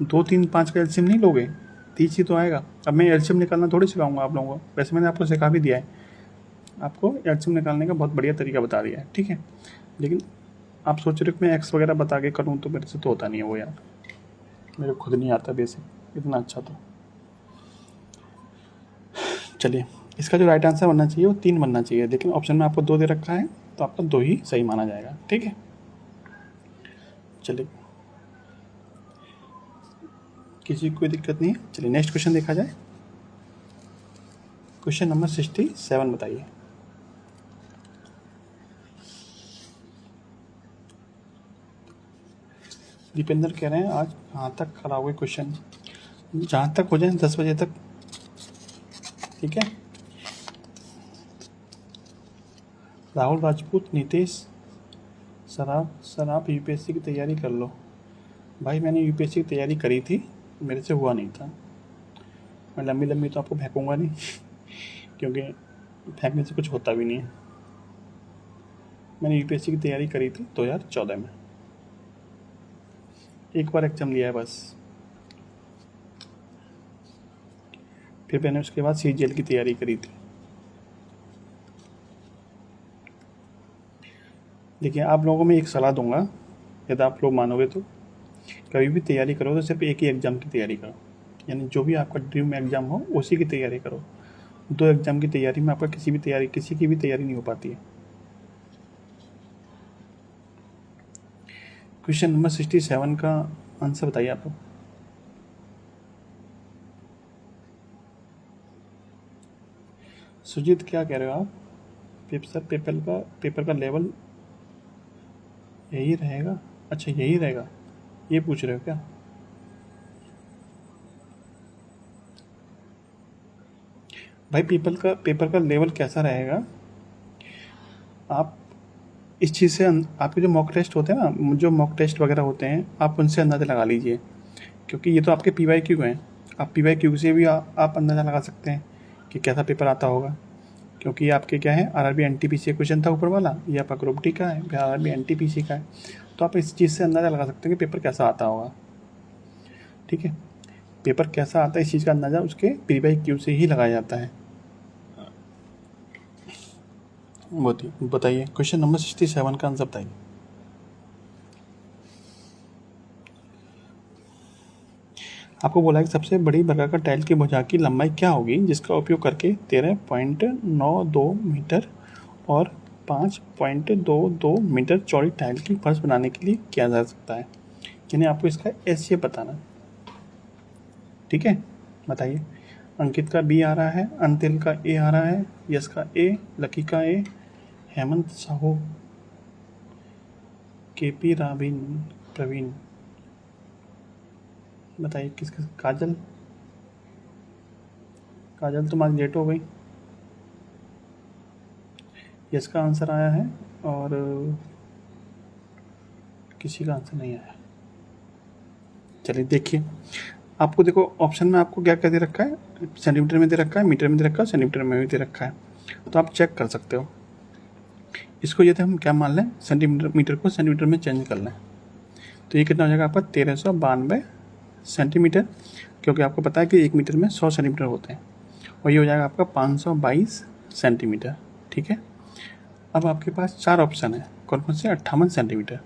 2 3 5 का एलसीएम नहीं लोगे, 30 ही तो आएगा। अब मैं एलसीएम निकालना थोड़ी सिखाऊंगा आप लोगों को, वैसे मैंने आपको सिखा भी दिया है, आपको एलसीएम निकालने का बहुत बढ़िया तरीका बता दिया है, ठीक है। लेकिन आप सोच रहे हो कि मैं एक्स वगैरह बता के करूँ, तो मेरे से तो होता नहीं है वो यार, मेरे खुद नहीं आता बेसिक इतना अच्छा। तो चलिए, इसका जो राइट आंसर बनना चाहिए वो 3 बनना चाहिए, लेकिन ऑप्शन में आपको 2 दे रखा है, तो आपका 2 ही सही माना जाएगा, ठीक है। चलिए, किसी को कोई दिक्कत नहीं है। चलिए नेक्स्ट क्वेश्चन देखा जाए। क्वेश्चन नंबर 67 बताइए। दीपेंद्र कह रहे हैं आज कहाँ तक कराओगे क्वेश्चन, जहाँ तक हो जाए 10 बजे तक, ठीक है। राहुल राजपूत, नीतीश, सर आप यूपीएससी की तैयारी कर लो। भाई मैंने यूपीएससी की तैयारी करी थी, मेरे से हुआ नहीं था। मैं लंबी लंबी तो आपको फेंकूंगा नहीं क्योंकि फेंकने से कुछ होता भी नहीं है। मैंने यूपीएससी की तैयारी करी थी 2014 में, एक बार एग्जाम दिया है बस। फिर मैंने उसके बाद सीजीएल की तैयारी करी थी। देखिए, आप लोगों को मैं एक सलाह दूंगा, यदि आप लोग मानोगे तो, कभी भी तैयारी करो तो सिर्फ एक ही एग्ज़ाम की तैयारी करो, यानी जो भी आपका ड्रीम एग्ज़ाम हो उसी की तैयारी करो। 2 एग्ज़ाम की तैयारी में आपका किसी की भी तैयारी नहीं हो पाती है। क्वेश्चन नंबर 67 का आंसर बताइए आप लोग। सुजीत क्या कह रहे हो आप, सर पेपर का लेवल यही रहेगा, अच्छा यही रहेगा, ये पूछ रहे हो क्या। भाई पेपर का लेवल कैसा रहेगा, आप इस चीज़ से आपके जो मॉक टेस्ट होते हैं ना, जो मॉक टेस्ट वगैरह होते हैं, आप उनसे अंदाज़ा लगा लीजिए, क्योंकि ये तो आपके PYQ हैं। आप PYQ से भी आप अंदाज़ा लगा सकते हैं कि कैसा पेपर आता होगा, क्योंकि आपके क्या है, RRB NTPC क्वेश्चन था ऊपर वाला, ये आपका ग्रुप डी का है, फिर RRB NTPC का है, तो आप इस चीज़ से अंदाज़ा लगा सकते हैं कि पेपर कैसा आता होगा, ठीक है। पेपर कैसा आता है इस चीज़ का अंदाज़ा उसके PYQ से ही लगाया जाता है। बताइए क्वेश्चन नंबर 67 का आंसर बताइए। आपको बोला है कि सबसे बड़ी वर्गाकार टाइल की भुजा की लंबाई क्या होगी जिसका उपयोग करके 13.92 मीटर और 5.22 मीटर चौड़ी टाइल की फर्श बनाने के लिए किया जा सकता है, यानी आपको इसका एसए बताना, ठीक है। बताइए, अंकित का बी आ रहा है, अंतिल का ए आ रहा है, यश का ए, लकी का ए, हेमंत साहू, केपी प्रवीण, बताइए किसका, काजल तुम आज लेट हो गई। यस का आंसर आया है और किसी का आंसर नहीं आया। चलिए देखिए, आपको देखो ऑप्शन में आपको क्या क्या दे रखा है, सेंटीमीटर में दे रखा है, मीटर में दे रखा है, सेंटीमीटर में भी दे रखा है, तो आप चेक कर सकते हो। इसको यदि हम क्या मान लें, मीटर को सेंटीमीटर में चेंज कर लें, तो ये कितना हो जाएगा आपका 1392 सेंटीमीटर, क्योंकि आपको पता है कि 1 मीटर में 100 सेंटीमीटर होते हैं, और ये हो जाएगा आपका 522 सेंटीमीटर, ठीक है। अब आपके पास 4 ऑप्शन है, कौन कौन से, 58 सेंटीमीटर।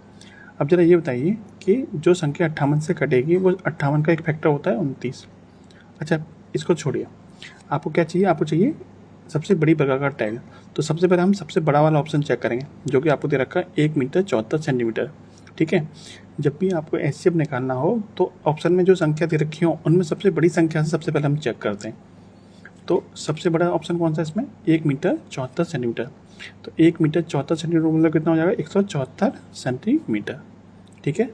अब जरा ये बताइए कि जो संख्या 58 से कटेगी वो 58 का एक फैक्टर होता है 29। अच्छा इसको छोड़िए, आपको क्या चाहिए, आपको चाहिए सबसे बड़ी वर्गाकार टाइल, तो सबसे पहले हम सबसे बड़ा वाला ऑप्शन चेक करेंगे जो कि आपको दे रखा है 1 मीटर 74 सेंटीमीटर, ठीक है। जब भी आपको एचसीएफ निकालना हो तो ऑप्शन में जो संख्या दे रखी हो उनमें सबसे बड़ी संख्या से सबसे पहले हम चेक करते हैं। तो सबसे बड़ा ऑप्शन कौन सा है इसमें, 1 मीटर 74 सेंटीमीटर, तो 1 मीटर 74 सेंटीमीटर मतलब कितना हो जाएगा, 174 सेंटीमीटर, ठीक है।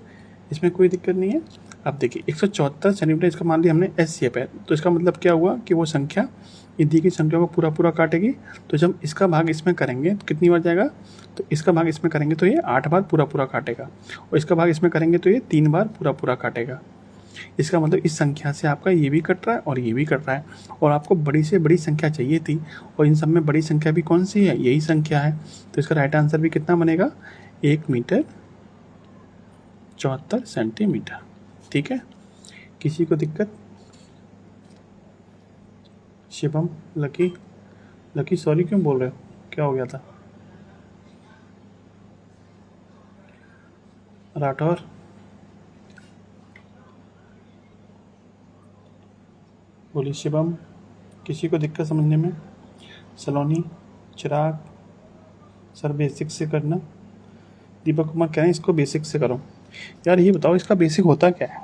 इसमें कोई दिक्कत नहीं है। अब देखिए 174 सेंटीमीटर इसका मान लिया हमने एचसीएफ है, तो इसका मतलब क्या हुआ कि वो संख्या ये दी गई संख्या को पूरा काटेगी, तो जब इसका भाग इसमें करेंगे तो कितनी बार जाएगा, तो इसका भाग इसमें करेंगे तो ये 8 बार पूरा काटेगा, और इसका भाग इसमें करेंगे तो ये 3 बार पूरा काटेगा। इसका मतलब इस संख्या से आपका ये भी कट रहा है और ये भी कट रहा है, और आपको बड़ी से बड़ी संख्या चाहिए थी, और इन सब में बड़ी संख्या भी कौन सी है, यही संख्या है। तो इसका राइट आंसर भी कितना बनेगा, 1 मीटर 74 सेंटीमीटर। ठीक है, किसी को दिक्कत? शिवम, लकी सॉरी क्यों बोल रहे हो, क्या हो गया था? राठौर, बोलिए। शिवम, किसी को दिक्कत समझने में? सलोनी, चिराग, सर बेसिक से करना। दीपक कुमार कह रहे हैं इसको बेसिक से करो। यार ये बताओ इसका बेसिक होता क्या है?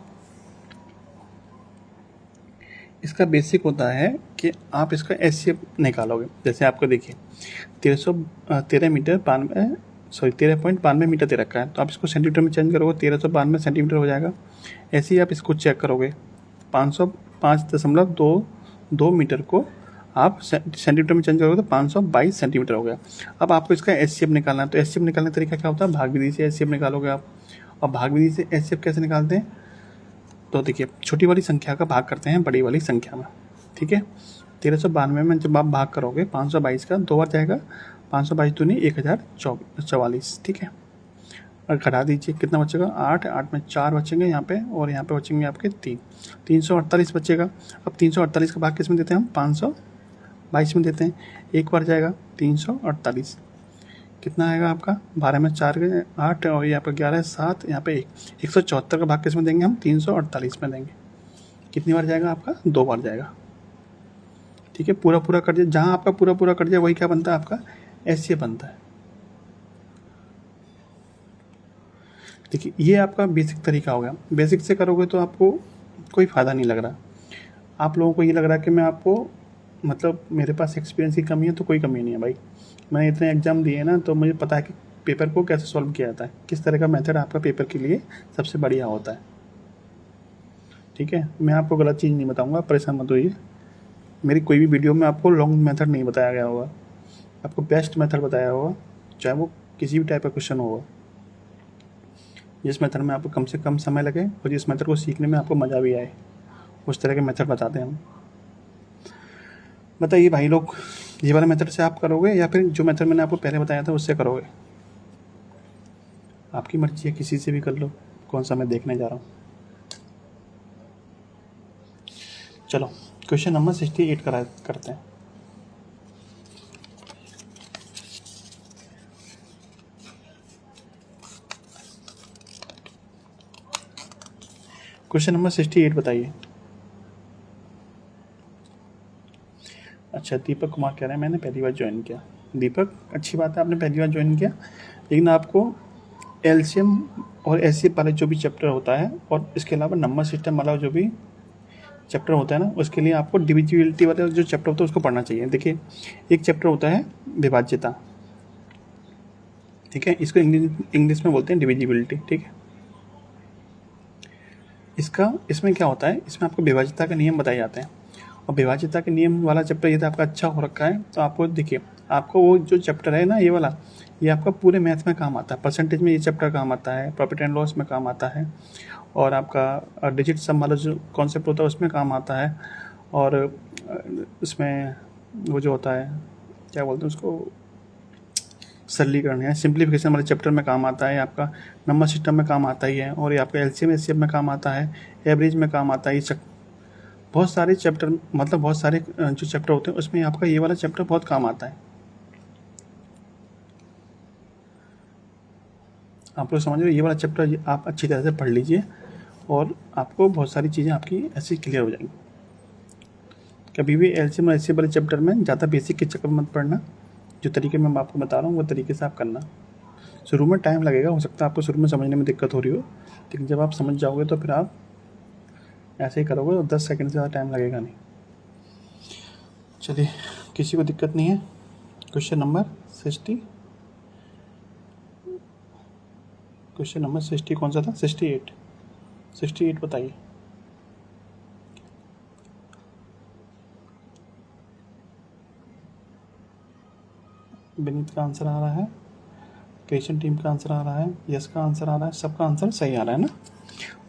इसका बेसिक होता है कि आप इसका एचसीएफ निकालोगे। जैसे आपको देखिए 13 मीटर 13.92 मीटर दे रखा है, तो आप इसको सेंटीमीटर में चेंज करोगे 1392 सेंटीमीटर हो जाएगा। ऐसे ही आप इसको चेक करोगे 505.22 मीटर को आप सेंटीमीटर में चेंज करोगे तो 522 सेंटीमीटर हो गया। अब आपको इसका एचसीएफ निकालना है, तो एचसीएफ निकालने का तरीका क्या होता है, भाग विधि से एचसीएफ निकालोगे आप। और भाग विधि से एचसीएफ कैसे निकालते हैं, तो देखिए छोटी वाली संख्या का भाग करते हैं बड़ी वाली संख्या में। ठीक है, 1392 में जब आप भाग करोगे 522 का 2 बार जाएगा, 522 दूनी 1044। ठीक है, और घटा दीजिए कितना बचेगा, 8 में 4 बचेंगे यहाँ पे, और यहाँ पे बचेंगे आपके 348 बचेगा। अब 348 का भाग किस में देते हैं हम, 522 में देते हैं। एक बार जाएगा 348, कितना आएगा आपका, 12 में 4 गए 8, और यहाँ पर 11 7, यहाँ पे 174 का भाग किस में देंगे हम, 348 में देंगे। कितनी बार जाएगा आपका, 2 बार जाएगा। ठीक है, पूरा कट जाए, जहाँ आपका पूरा कट जाए वही क्या बनता है आपका, ऐसे बनता है। देखिए ये आपका बेसिक तरीका हो गया। बेसिक से करोगे तो आपको कोई फ़ायदा नहीं लग रहा, आप लोगों को ये लग रहा है कि मैं आपको मतलब मेरे पास एक्सपीरियंस की कमी है, तो कोई कमी नहीं है भाई। मैंने इतने एग्ज़ाम दिए ना, तो मुझे पता है कि पेपर को कैसे सॉल्व किया जाता है, किस तरह का मेथड आपका पेपर के लिए सबसे बढ़िया होता है। ठीक है, मैं आपको गलत चीज़ नहीं बताऊंगा, परेशान मत होइए। मेरी कोई भी वीडियो में आपको लॉन्ग मेथड नहीं बताया गया होगा, आपको बेस्ट मेथड बताया होगा, चाहे वो किसी भी टाइप का क्वेश्चन होगा। जिस मेथड में आपको कम से कम समय लगे और जिस मेथड को सीखने में आपको मज़ा भी आए, उस तरह के मेथड बताते हैं हम। बताइए भाई लोग, ये वाला मेथड से आप करोगे या फिर जो मेथड मैंने आपको पहले बताया था उससे करोगे? आपकी मर्जी है, किसी से भी कर लो, कौन सा मैं देखने जा रहा हूँ। चलो क्वेश्चन नंबर 68 करते हैं। क्वेश्चन नंबर 68 बताइए। अच्छा, दीपक कुमार कह रहे हैं मैंने पहली बार ज्वाइन किया। दीपक, अच्छी बात है, आपने पहली बार ज्वाइन किया, लेकिन आपको एलसीएम और एचसीएफ वाला जो भी चैप्टर होता है, और इसके अलावा नंबर सिस्टम वाला जो भी चैप्टर होता है ना, उसके लिए आपको डिविजिबिलिटी वाला जो चैप्टर होता है उसको पढ़ना चाहिए। देखिए एक चैप्टर होता है विभाज्यता, ठीक है, इसको इंग्लिश में बोलते हैं डिविजिबिलिटी। ठीक है, इसमें क्या होता है, इसमें आपको विभाज्यता के नियम बताए जाते हैं, और विभाज्यता के नियम वाला चैप्टर यदि आपका अच्छा हो रखा है तो आपको देखिए, आपको वो जो चैप्टर है ना ये वाला, ये आपका पूरे मैथ में काम आता है। परसेंटेज में ये चैप्टर काम आता है, प्रॉफिट एंड लॉस में काम आता है, और आपका डिजिट सम वाला जो कॉन्सेप्ट होता है उसमें काम आता है, और इसमें वो जो होता है क्या बोलते हैं उसको, सरलीकरण है, सिंप्लीफिकेशन वाले चैप्टर में काम आता है, आपका नंबर सिस्टम में काम आता ही है, और ये आपका एलसीएम एचसीएफ में काम आता है, एवरेज में काम आता है। ये बहुत सारे चैप्टर, मतलब बहुत सारे जो चैप्टर होते हैं उसमें आपका ये वाला चैप्टर बहुत काम आता है। आप लोग समझ रहे हो, ये वाला चैप्टर आप अच्छी तरह से पढ़ लीजिए और आपको बहुत सारी चीज़ें आपकी ऐसी क्लियर हो जाएंगी। कभी भी एलसीएम और एचसीएफ वाले चैप्टर में ज़्यादा बेसिक के चक्कर मत पढ़ना, जो तरीके मैं आपको बता रहा हूँ वो तरीके से आप करना। शुरू में टाइम लगेगा, हो सकता है आपको शुरू में समझने में दिक्कत हो रही हो, लेकिन जब आप समझ जाओगे तो फिर आप ऐसे ही करोगे और 10 सेकंड से ज़्यादा टाइम लगेगा नहीं। चलिए, किसी को दिक्कत नहीं है। क्वेश्चन नंबर 60 कौन सा था, 68 बताइए। विनीत का आंसर आ रहा है, क्रिएशन टीम का आंसर आ रहा है, यस का आंसर आ रहा है, सबका आंसर सही आ रहा है ना।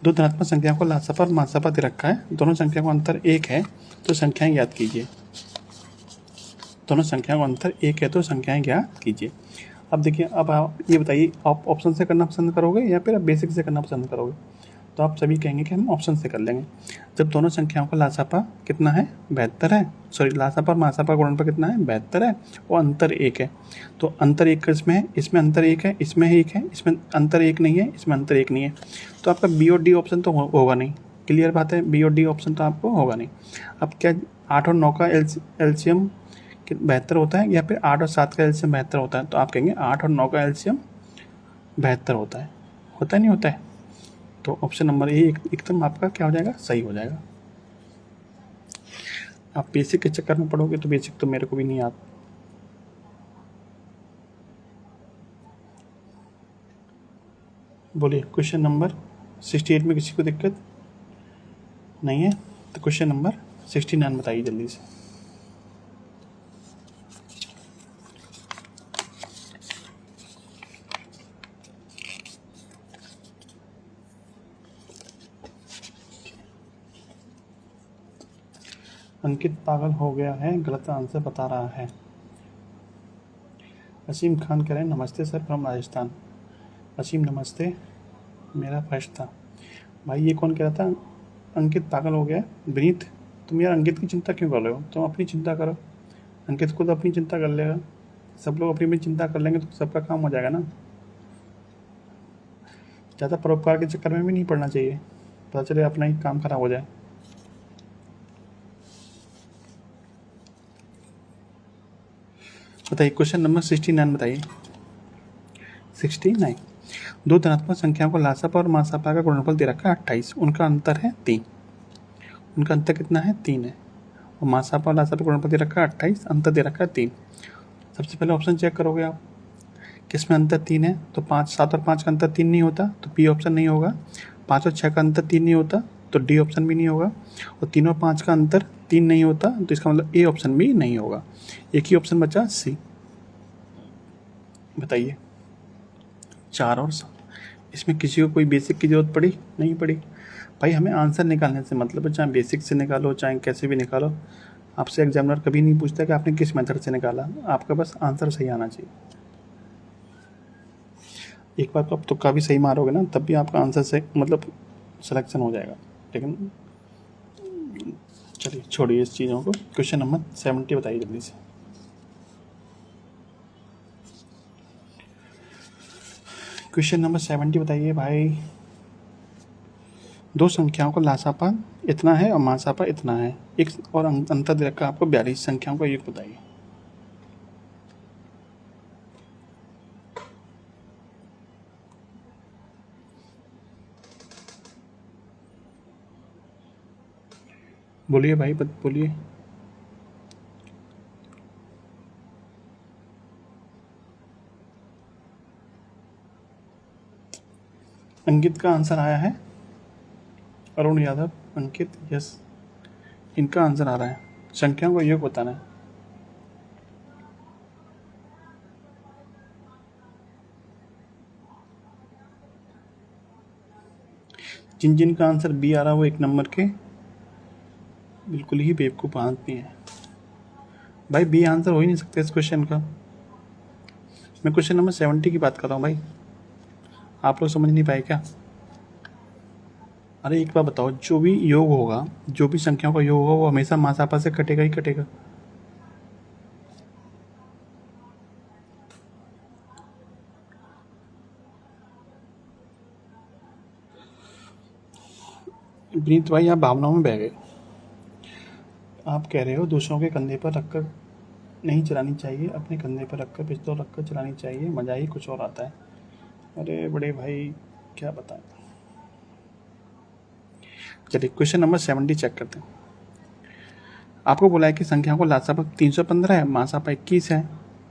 दो धनात्मक संख्याओं को लासापा और मासापा दे रखा है, दोनों संख्या को अंतर 1 है तो संख्याएं ज्ञात कीजिए। दोनों संख्याओं का अंतर 1 है तो संख्याएं ज्ञात कीजिए। अब देखिए, अब आप ये बताइए, आप ऑप्शन से करना पसंद करोगे या फिर आप बेसिक से करना पसंद करोगे? तो आप सभी कहेंगे कि हम ऑप्शन से कर लेंगे। जब दोनों संख्याओं का लासापा कितना है, 72 है, सॉरी लासापा और मासापा गुणनफल कितना है, 72 है, और अंतर 1 है। तो अंतर 1 इसमें है, इसमें अंतर 1 है, इसमें 1 है, इसमें अंतर 1 नहीं है, इसमें अंतर 1 नहीं है, तो आपका बी और डी ऑप्शन तो होगा नहीं। क्लियर बात है, बी और डी ऑप्शन तो आपको होगा नहीं। अब क्या 8 और 9 का एलसीएम 72 होता है या फिर 8 और 7 का एलसीएम 72 होता है? तो आप कहेंगे 8 और 9 का एलसीएम 72 होता है। होता नहीं होता है? तो ऑप्शन नंबर ए एकदम आपका क्या हो जाएगा, सही हो जाएगा। आप बेसिक के चक्कर में पढ़ोगे तो बेसिक तो मेरे को भी नहीं आता। बोलिए, क्वेश्चन नंबर 68 में किसी को दिक्कत नहीं है? तो क्वेश्चन नंबर 69 बताइए जल्दी से। अंकित पागल हो गया है, गलत आंसर बता रहा है। असीम खान कह रहे हैं नमस्ते सर फ्रॉम राजस्थान। असीम नमस्ते, मेरा फर्स्ट था भाई। ये कौन कह रहा था अंकित पागल हो गया? विनीत, तुम यार अंकित की चिंता क्यों कर रहे हो? तुम अपनी चिंता करो, अंकित खुद अपनी चिंता कर लेगा। सब लोग अपनी अपनी चिंता कर लेंगे तो सबका काम हो जाएगा ना। ज़्यादा परोपकार के चक्कर में भी नहीं पड़ना चाहिए, पता चले अपना ही काम खराब हो जाए। बताइए, क्वेश्चन नंबर 69 बताइए। 69, दो धनात्मक संख्याओं को लासापा और मासापा का गुणनफल दे रखा है 28, उनका अंतर है 3। उनका अंतर कितना है, 3 है। और मासापा और लासापा का गुणनफल दे रखा है 28, अंतर दे रखा है 3। सबसे पहले ऑप्शन चेक करोगे आप, किसमें अंतर 3 है? तो 5, 7 और 5 का अंतर 3 नहीं होता तो बी ऑप्शन नहीं होगा। 5 और 6 का अंतर 3 नहीं होता तो डी ऑप्शन भी नहीं होगा। और 3 और 5 का अंतर 3 नहीं होता तो इसका मतलब ए ऑप्शन भी नहीं होगा। एक ही ऑप्शन बचा, सी। बताइए, 4 और 7, इसमें किसी को कोई बेसिक की जरूरत पड़ी? नहीं पड़ी भाई। हमें आंसर निकालने से मतलब है, चाहे बेसिक से निकालो चाहे कैसे भी निकालो। आपसे एग्जामिनर कभी नहीं पूछता कि आपने किस मेथड से निकाला, आपका बस आंसर सही आना चाहिए। एक बार तो आप तुक्का भी सही मारोगे ना, तब भी आपका आंसर से मतलब सिलेक्शन हो जाएगा। लेकिन चलिए छोड़िए इस चीज़ों को। क्वेश्चन नंबर 70 बताइए जल्दी से। क्वेश्चन नंबर 70 बताइए भाई। दो संख्याओं का लासापा इतना है और मासापा इतना है, एक और अंतर दे रखा है आपको 42 संख्याओं का योग बताइए। बोलिए भाई, बोलिए। अंकित का आंसर आया है, अरुण यादव, अंकित, यस, इनका आंसर आ रहा है। संख्याओं का योग बताना है। जिन जिन का आंसर बी आ रहा है वो एक नंबर के बिल्कुल ही बेवकूफ़ आदमी है भाई। बी आंसर हो ही नहीं सकता इस क्वेश्चन का। मैं क्वेश्चन नंबर 70 की बात कर रहा हूँ भाई, आप लोग समझ नहीं पाए क्या? अरे एक बार बताओ, जो भी योग होगा, जो भी संख्याओं का योग होगा वो हमेशा मासापा से कटेगा ही कटेगा। विनीत भाई, आप भावनाओं में बह गए। आप कह रहे हो दूसरों के कंधे पर रखकर नहीं चलानी चाहिए, अपने कंधे पर रखकर, पिस्तौल रखकर चलानी चाहिए, मज़ा ही कुछ और आता है। अरे बड़े भाई क्या बताएं। चलिए क्वेश्चन नंबर 70 चेक करते हैं। आपको बोला है कि संख्याओं को लासापा 315 है, मासापा 21 है,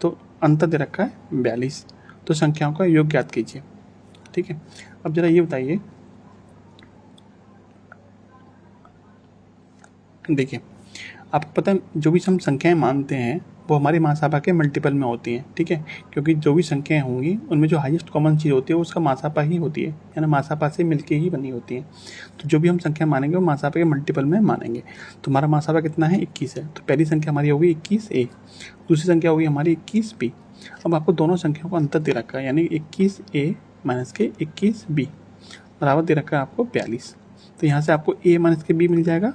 तो अंतर दे रखा है 42, तो संख्याओं का योग ज्ञात कीजिए। ठीक है, अब जरा ये बताइए, देखिए आपको पता है जो भी हम संख्याएं मानते हैं वो हमारी मासापा के मल्टीपल में होती हैं, ठीक है, क्योंकि जो भी संख्याएं होंगी उनमें जो हाईएस्ट कॉमन चीज़ होती है वो उसका मासापा ही होती है, यानी मासापा से मिलके ही बनी होती है। तो जो भी हम संख्या मानेंगे वो मासापा के मल्टीपल में मानेंगे। तो हमारा मासापा कितना है, 21 है। तो पहली संख्या हमारी होगी 21A, दूसरी संख्या होगी हमारी 21B। अब आपको दोनों संख्याओं का अंतर दे रखा है, यानी 21A माइनस के 21B बराबर दे रखा है आपको 42। तो यहाँ से आपको A माइनस के B मिल जाएगा।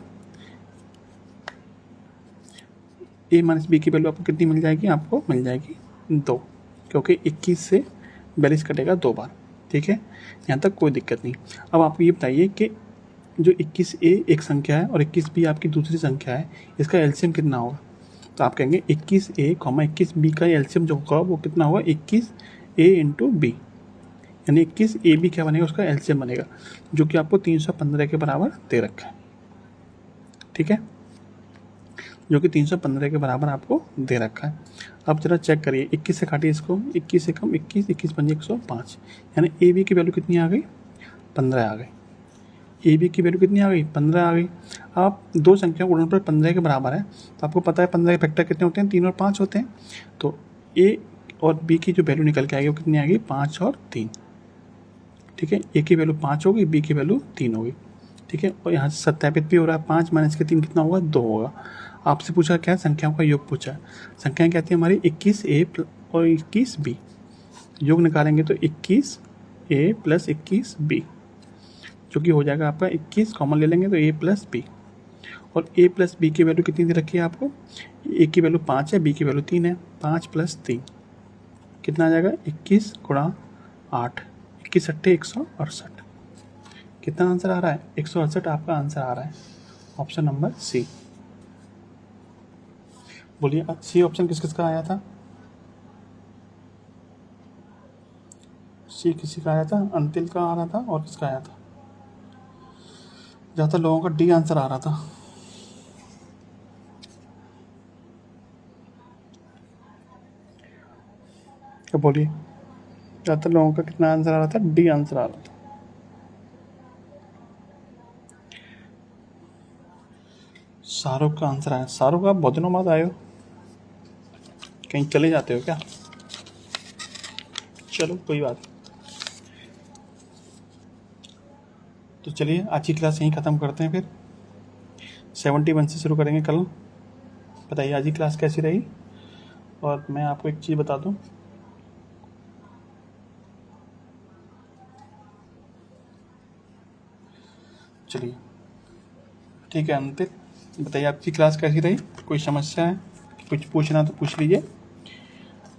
A माइनस बी की वैल्यू आपको कितनी मिल जाएगी, आपको मिल जाएगी 2, क्योंकि 21 से 42 कटेगा 2 बार, ठीक है, यहाँ तक कोई दिक्कत नहीं। अब आप ये बताइए कि जो 21A एक संख्या है और 21B आपकी दूसरी संख्या है, इसका एलसीएम कितना होगा। तो आप कहेंगे 21A, 21B का एलसीएम जो होगा वो कितना होगा, 21A इंटू बी, यानी 21AB क्या बनेगा, उसका एलसीएम बनेगा, जो कि आपको 315 के बराबर दे रखा है, ठीक है, जो कि 315 के बराबर आपको दे रखा है। अब जरा चेक करिए, 21 से काटिए इसको, 21 से कम 21, 21 पंजे 105, यानी ए बी की वैल्यू कितनी आ गई, 15 आ गई। ए बी की वैल्यू कितनी आ गई, 15 आ गई। आप दो संख्या गुणनफल 15 के बराबर है, तो आपको पता है 15 के फैक्टर कितने होते हैं, 3 और 5 होते हैं। तो ए और बी की जो वैल्यू निकल के आएगी वो कितनी आएगी, 5 और 3, ठीक है। ए की वैल्यू 5 होगी, बी की वैल्यू 3 होगी, ठीक है। और यहाँ से सत्यापित भी हो रहा है, 5 माइनस के 3 कितना होगा, 2 होगा। आपसे पूछा क्या, संख्याओं का योग पूछा। संख्याएं क्या थी हमारी, 21A और 21B। योग निकालेंगे तो 21A प्लस 21B, जो कि हो जाएगा आपका 21 कॉमन ले लेंगे तो A प्लस बी। और A प्लस बी की वैल्यू कितनी दे रखी है आपको, A की वैल्यू 5 है, B की वैल्यू 3 है। 5 प्लस 3 कितना आ जाएगा, 21 गुणा 8, 21 अट्ठे 168। कितना आंसर आ रहा है, 168 आपका आंसर आ रहा है, ऑप्शन नंबर सी। बोलिए सी ऑप्शन किस किस का आया था, सी किसी का आया था, अंतिल का आ रहा था, और किसका आया था, ज़्यादातर लोगों का डी आंसर आ रहा था। क्या बोलिए, ज़्यादातर लोगों का कितना आंसर आ रहा था, डी आंसर आ रहा था। शाहरुख का आंसर आया। शाहरुख आप बहुत दिनों बाद आए हो, कहीं चले जाते हो क्या, चलो कोई बात। तो चलिए आज की क्लास यहीं ख़त्म करते हैं, फिर 71 से शुरू करेंगे कल। बताइए आज की क्लास कैसी रही। और मैं आपको एक चीज़ बता दूं, चलिए ठीक है अंतिल, बताइए आपकी क्लास कैसी रही, कोई समस्या है, कुछ पूछना तो पूछ लीजिए।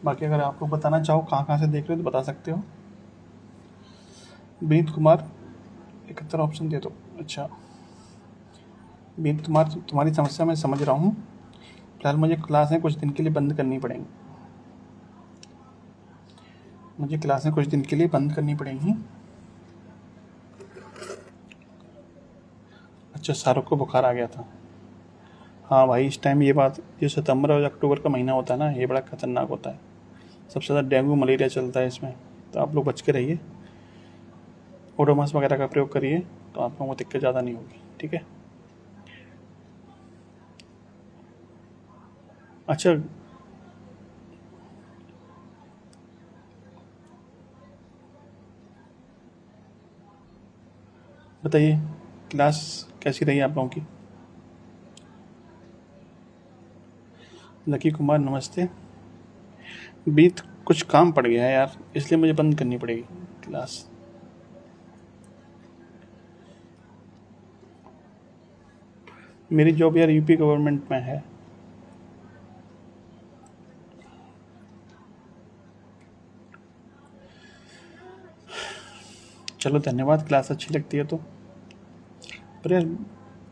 बाकी अगर आप लोग बताना चाहो कहाँ कहाँ से देख रहे हो तो बता सकते हो। विनीत कुमार 71 ऑप्शन दे दो। अच्छा विनीत कुमार, तुम्हारी समस्या मैं समझ रहा हूँ। फिलहाल मुझे क्लासें कुछ दिन के लिए बंद करनी पड़ेंगी, मुझे क्लासें कुछ दिन के लिए बंद करनी पड़ेंगी। अच्छा शाहरुख को बुखार आ गया था। हाँ भाई इस टाइम ये बात, ये सितंबर और अक्टूबर का महीना होता है ना, ये बड़ा खतरनाक होता है, सबसे ज़्यादा डेंगू मलेरिया चलता है इसमें, तो आप लोग बच के रहिए, ओडोमॉस वगैरह का प्रयोग करिए, तो आप लोगों को दिक्कत ज़्यादा नहीं होगी, ठीक है। अच्छा बताइए क्लास कैसी रही आप लोगों की। लकी कुमार नमस्ते। बीत कुछ काम पड़ गया है यार, इसलिए मुझे बंद करनी पड़ेगी क्लास। मेरी जॉब यार यूपी गवर्नमेंट में है। चलो धन्यवाद, क्लास अच्छी लगती है तो। पर यार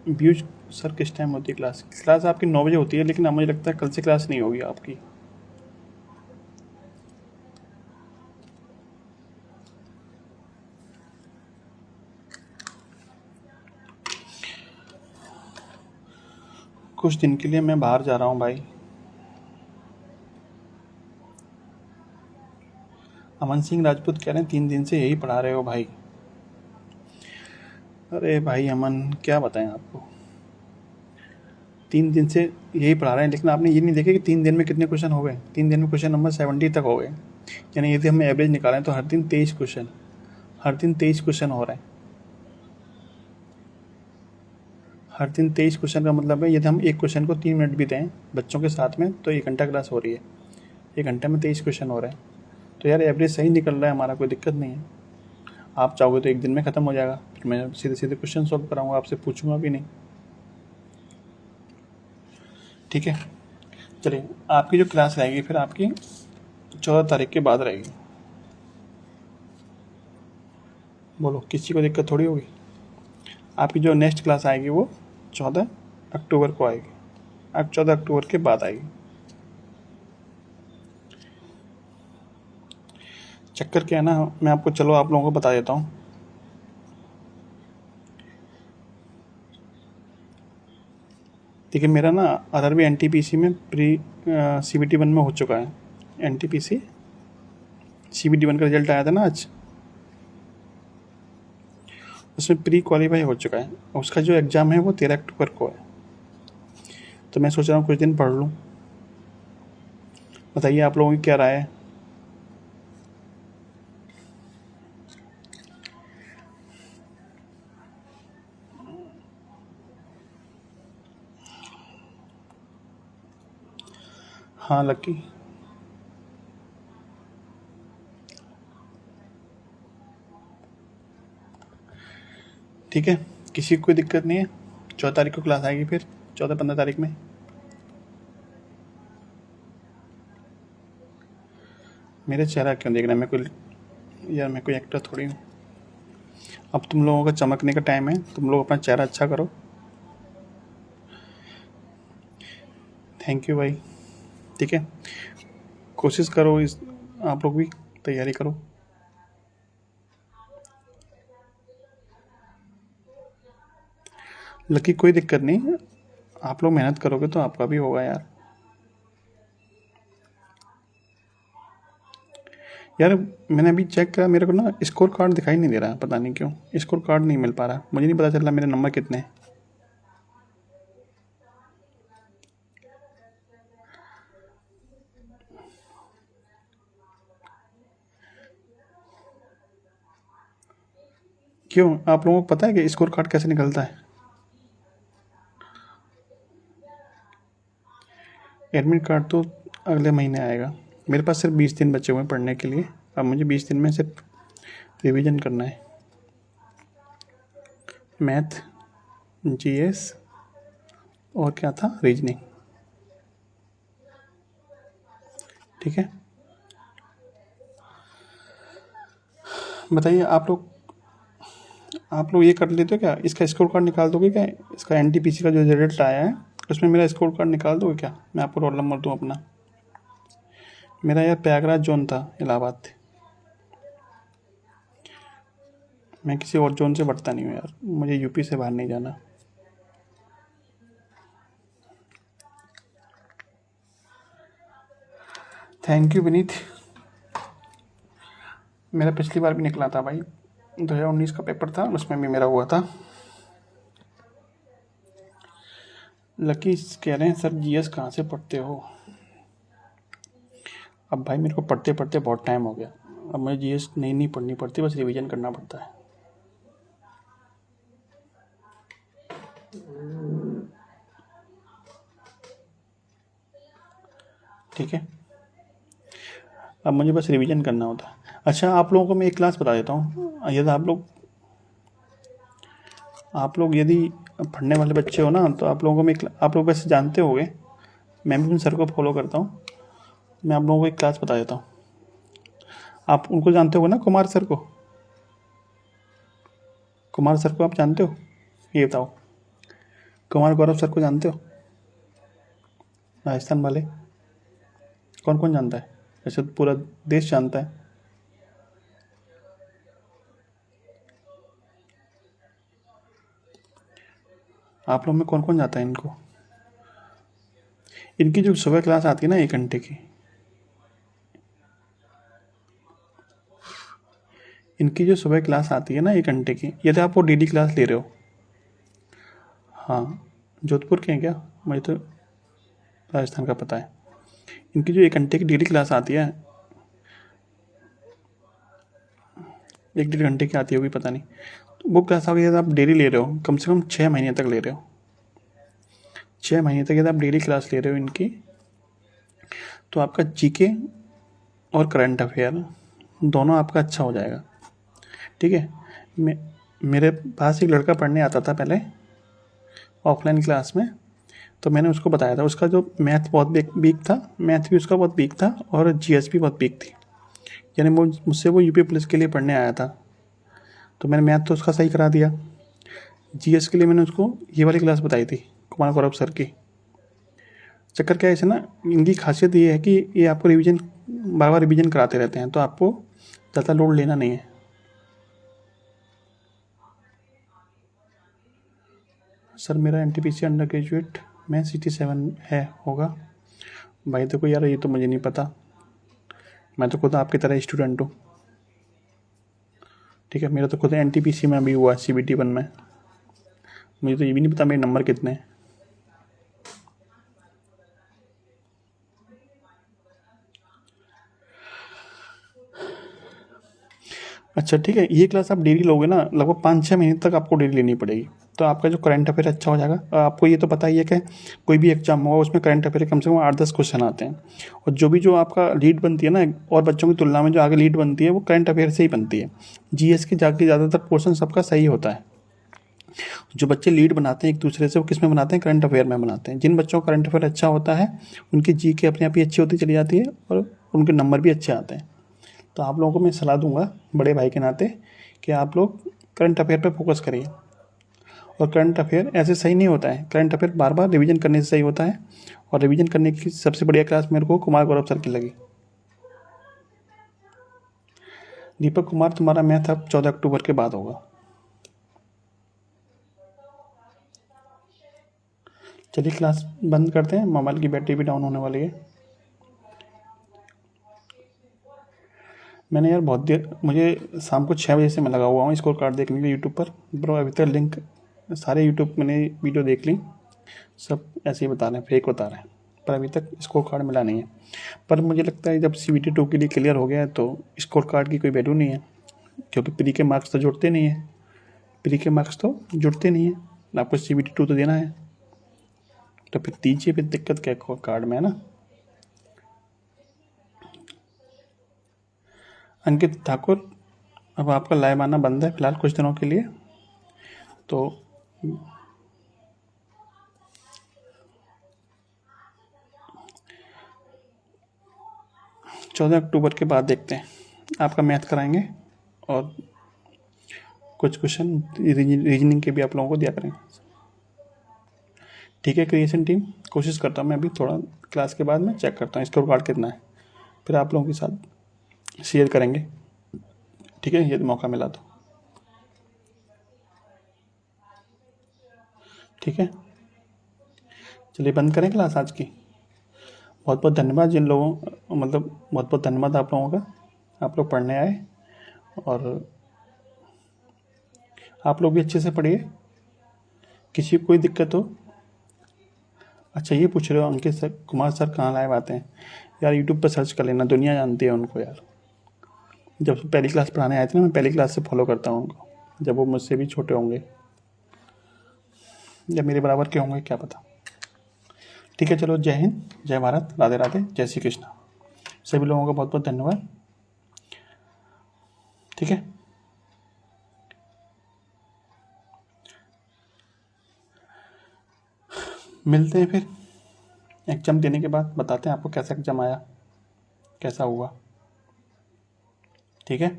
व्यूज सर किस टाइम होती है क्लास, क्लास आपकी 9 बजे होती है, लेकिन अब मुझे लगता है कल से क्लास नहीं होगी आपकी। कुछ दिन के लिए मैं बाहर जा रहा हूँ भाई। अमन सिंह राजपूत कह रहे हैं 3 दिन से यही पढ़ा रहे हो भाई। अरे भाई अमन क्या बताएं आपको, 3 दिन से यही पढ़ा रहे हैं, लेकिन आपने ये नहीं देखा कि 3 दिन में कितने क्वेश्चन हो गए। 3 दिन में क्वेश्चन नंबर 70 तक हो गए। यानी यदि हम एवरेज निकालें तो हर दिन 23 क्वेश्चन, हर दिन 23 क्वेश्चन हो रहे हैं। हर दिन 23 क्वेश्चन का मतलब है यदि हम एक क्वेश्चन को 3 मिनट भी दें बच्चों के साथ में तो 1 घंटा क्लास हो रही है। 1 घंटे में 23 क्वेश्चन हो रहे हैं, तो यार एवरेज सही निकल रहा है हमारा, कोई दिक्कत नहीं है। आप चाहोगे तो 1 दिन में ख़त्म हो जाएगा, फिर मैं सीधे सीधे क्वेश्चन सॉल्व कराऊंगा, आपसे पूछूंगा भी नहीं। ठीक है, चलिए आपकी जो क्लास रहेगी फिर आपकी 14 तारीख के बाद रहेगी। बोलो, किसी को दिक्कत थोड़ी होगी। आपकी जो नेक्स्ट क्लास आएगी वो 14 अक्टूबर को आएगी, अब 14 अक्टूबर के बाद आएगी। चक्कर क्या है ना, मैं आपको चलो आप लोगों को बता देता हूँ। देखिए मेरा ना आरआरबी एनटीपीसी में प्री सीबीटी 1 में हो चुका है। एनटीपीसी सीबीटी 1 का रिजल्ट आया था ना आज, उसमें प्री क्वालिफाई हो चुका है। उसका जो एग्ज़ाम है वो 13 अक्टूबर को है। तो मैं सोच रहा हूँ कुछ दिन पढ़ लूँ। बताइए आप लोगों की क्या राय है। हाँ लक्की, ठीक है, किसी को कोई दिक्कत नहीं है। 14 तारीख को क्लास आएगी, फिर 14-15 तारीख में। मेरे चेहरा क्यों देख रहा है, मैं कोई यार मैं कोई एक्टर थोड़ी हूँ। अब तुम लोगों का चमकने का टाइम है, तुम लोग अपना चेहरा अच्छा करो। थैंक यू भाई। ठीक है, कोशिश करो इस, आप लोग भी तैयारी करो। लकी कोई दिक्कत नहीं, आप लोग मेहनत करोगे तो आपका भी होगा यार। यार मैंने अभी चेक करा, मेरे को ना स्कोर कार्ड दिखाई नहीं दे रहा है, पता नहीं क्यों स्कोर कार्ड नहीं मिल पा रहा, मुझे नहीं पता चल रहा मेरे नंबर कितने हैं। क्यों, आप लोगों को पता है कि स्कोर कार्ड कैसे निकलता है? एडमिट कार्ड तो अगले महीने आएगा। मेरे पास सिर्फ 20 दिन बचे हुए हैं पढ़ने के लिए। अब मुझे 20 दिन में सिर्फ रिवीजन करना है, मैथ, जीएस और क्या था, रीजनिंग। ठीक है, बताइए आप लोग ये कर लेते हो क्या, इसका स्कोर कार्ड निकाल दोगे क्या? इसका एनटीपीसी का जो रिजल्ट आया है उसमें मेरा स्कोर कार्ड निकाल दोगे क्या? मैं आपको रोल नंबर दूँ अपना। मेरा यार प्रयागराज जोन था, इलाहाबाद। मैं किसी और जोन से बढ़ता नहीं हूँ यार, मुझे यूपी से बाहर नहीं जाना। Thank you Vineet. मेरा पिछली बार भी निकला था भाई, 2019 का पेपर था, उसमें भी मेरा हुआ था। लकी कह रहे हैं सर जीएस कहाँ से पढ़ते हो? अब भाई मेरे को पढ़ते पढ़ते बहुत टाइम हो गया, अब मुझे जीएस नहीं पढ़नी पड़ती, बस रिवीजन करना पड़ता है। ठीक है, अब मुझे बस रिवीजन करना होता है। अच्छा आप लोगों को मैं एक क्लास बता देता हूँ, यदि आप लोग यदि पढ़ने वाले बच्चे हो ना, तो आप लोगों को मैं आप लोग वैसे जानते होंगे, मैं भी उन सर को फॉलो करता हूँ। मैं आप लोगों को एक क्लास बता देता हूँ। आप उनको जानते हो ना, कुमार सर को? कुमार सर को आप जानते हो? ये बताओ, कुमार गौरव सर को जानते हो? राजस्थान वाले, कौन कौन जानता है? वैसे तो पूरा देश जानता है। आप लोग में कौन कौन जाता है इनको? इनकी जो सुबह क्लास आती है ना 1 घंटे की, इनकी जो सुबह क्लास आती है ना 1 घंटे की, यदि आप वो डीडी क्लास ले रहे हो, हाँ जोधपुर के हैं क्या? मुझे तो राजस्थान का पता है। इनकी जो 1 घंटे की डेली क्लास आती है, 1 डेढ़ घंटे की आती होगी, पता नहीं। तो वो क्लास अगर आप डेली ले रहे हो, कम से कम 6 महीने तक ले रहे हो, 6 महीने तक यदि आप डेली क्लास ले रहे हो इनकी, तो आपका जीके और करंट अफेयर दोनों आपका अच्छा हो जाएगा। ठीक है। मेरे पास एक लड़का पढ़ने आता था पहले ऑफलाइन क्लास में, तो मैंने उसको बताया था, उसका जो मैथ बहुत वीक था, मैथ भी उसका बहुत वीक था और जीएस भी बहुत वीक थी। यानी वो यूपी पुलिस के लिए पढ़ने आया था, तो मैंने मैथ तो उसका सही करा दिया। जीएस के लिए मैंने उसको ये वाली क्लास बताई थी कुमार गौरव सर की। चक्कर क्या है इसे ना, इनकी खासियत ये है कि ये आपको रिवीजन बार बार रिवीजन कराते रहते हैं, तो आपको ज़्यादा लोड लेना नहीं है। सर मेरा एनटीपीसी अंडर ग्रेजुएट में 67 है होगा। भाई देखो यार, ये तो मुझे नहीं पता, मैं तो खुद आपकी तरह स्टूडेंट हूँ। ठीक है, मेरा तो खुद एनटीपीसी में अभी हुआ CBT 1 में, मुझे तो ये भी नहीं पता मेरे नंबर कितने हैं। अच्छा ठीक है, ये क्लास आप डेली लोगे ना, लगभग 5-6 महीने तक आपको डेली लेनी पड़ेगी, तो आपका जो करंट अफेयर अच्छा हो जाएगा। और आपको ये तो पता ही है कि कोई भी एग्जाम होगा उसमें करंट अफेयर कम से कम 8-10 क्वेश्चन आते हैं, और जो आपका लीड बनती है ना, और बच्चों की तुलना में जो आगे लीड बनती है वो करंट अफेयर से ही बनती है। जीएस के जाके ज़्यादातर पोर्शन सबका सही होता है। जो बच्चे लीड बनाते हैं एक दूसरे से, वो किस में बनाते हैं? करंट अफेयर में बनाते हैं। जिन बच्चों का करंट अफेयर अच्छा होता है उनकी जीके अपने आप ही अच्छी होती चली जाती है और उनके नंबर भी अच्छे आते हैं। तो आप लोगों को मैं सलाह दूंगा बड़े भाई के नाते कि आप लोग करंट अफेयर पे फोकस करिए। और करंट अफेयर ऐसे सही नहीं होता है, करंट अफेयर बार बार रिवीजन करने से सही होता है। और रिवीजन करने की सबसे बढ़िया क्लास मेरे को कुमार गौरव सर की लगी। दीपक कुमार, तुम्हारा मैथ अब 14 अक्टूबर के बाद होगा। चलिए क्लास बंद करते हैं, मोबाइल की बैटरी भी डाउन होने वाली है। मैंने यार बहुत देर, मुझे शाम को 6 बजे से मैं लगा हुआ हूँ स्कोर कार्ड देखने के लिए यूट्यूब पर, ब्रो अभी तक लिंक सारे यूट्यूब मैंने वीडियो देख ली, सब ऐसे ही बता रहे हैं, फेक बता रहे हैं, पर अभी तक स्कोर कार्ड मिला नहीं है। पर मुझे लगता है जब CBT 2 के लिए क्लियर हो गया है तो स्कोर कार्ड की कोई वैल्यू नहीं है, क्योंकि प्री के मार्क्स तो जुड़ते नहीं है, प्री के मार्क्स तो जुड़ते नहीं है, आपको CBT 2 तो देना है, तो फिर दीजिए, फिर दिक्कत क्या कार्ड में है ना। अंकित ठाकुर, अब आपका लाइव आना बंद है फिलहाल कुछ दिनों के लिए, तो 14 अक्टूबर के बाद देखते हैं, आपका मैथ कराएंगे और कुछ क्वेश्चन रीजनिंग के भी आप लोगों को दिया करेंगे। ठीक है क्रिएशन टीम, कोशिश करता हूँ मैं अभी थोड़ा क्लास के बाद में चेक करता हूँ स्कोर कार्ड कितना है, फिर आप लोगों के साथ शेयर करेंगे। ठीक है, ये मौका मिला तो ठीक है। चलिए बंद करें क्लास आज की। बहुत बहुत धन्यवाद जिन लोगों, मतलब बहुत बहुत धन्यवाद आप लोगों का, आप लोग पढ़ने आए, और आप लोग भी अच्छे से पढ़िए, किसी को कोई दिक्कत हो। अच्छा ये पूछ रहे हो अंकित सर, कुमार सर कहाँ लाइव आते हैं? यार यूट्यूब पर सर्च कर लेना, दुनिया जानती है उनको यार। जब पहली क्लास पढ़ाने आए थे ना, मैं पहली क्लास से फॉलो करता हूँ उनको, जब वो मुझसे भी छोटे होंगे या मेरे बराबर के होंगे क्या पता। ठीक है, चलो जय हिंद, जय भारत, राधे राधे, जय श्री कृष्ण। सभी लोगों का बहुत बहुत धन्यवाद। ठीक है, मिलते हैं फिर एग्जाम देने के बाद, बताते हैं आपको कैसा एग्जाम आया, कैसा हुआ। ठीक है,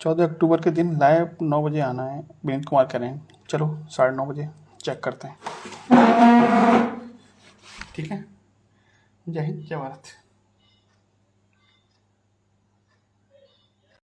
14 अक्टूबर के दिन लाइव 9 बजे आना है, विनीत कुमार करें। चलो 9:30 बजे चेक करते हैं। ठीक है, जय हिंद, जय भारत।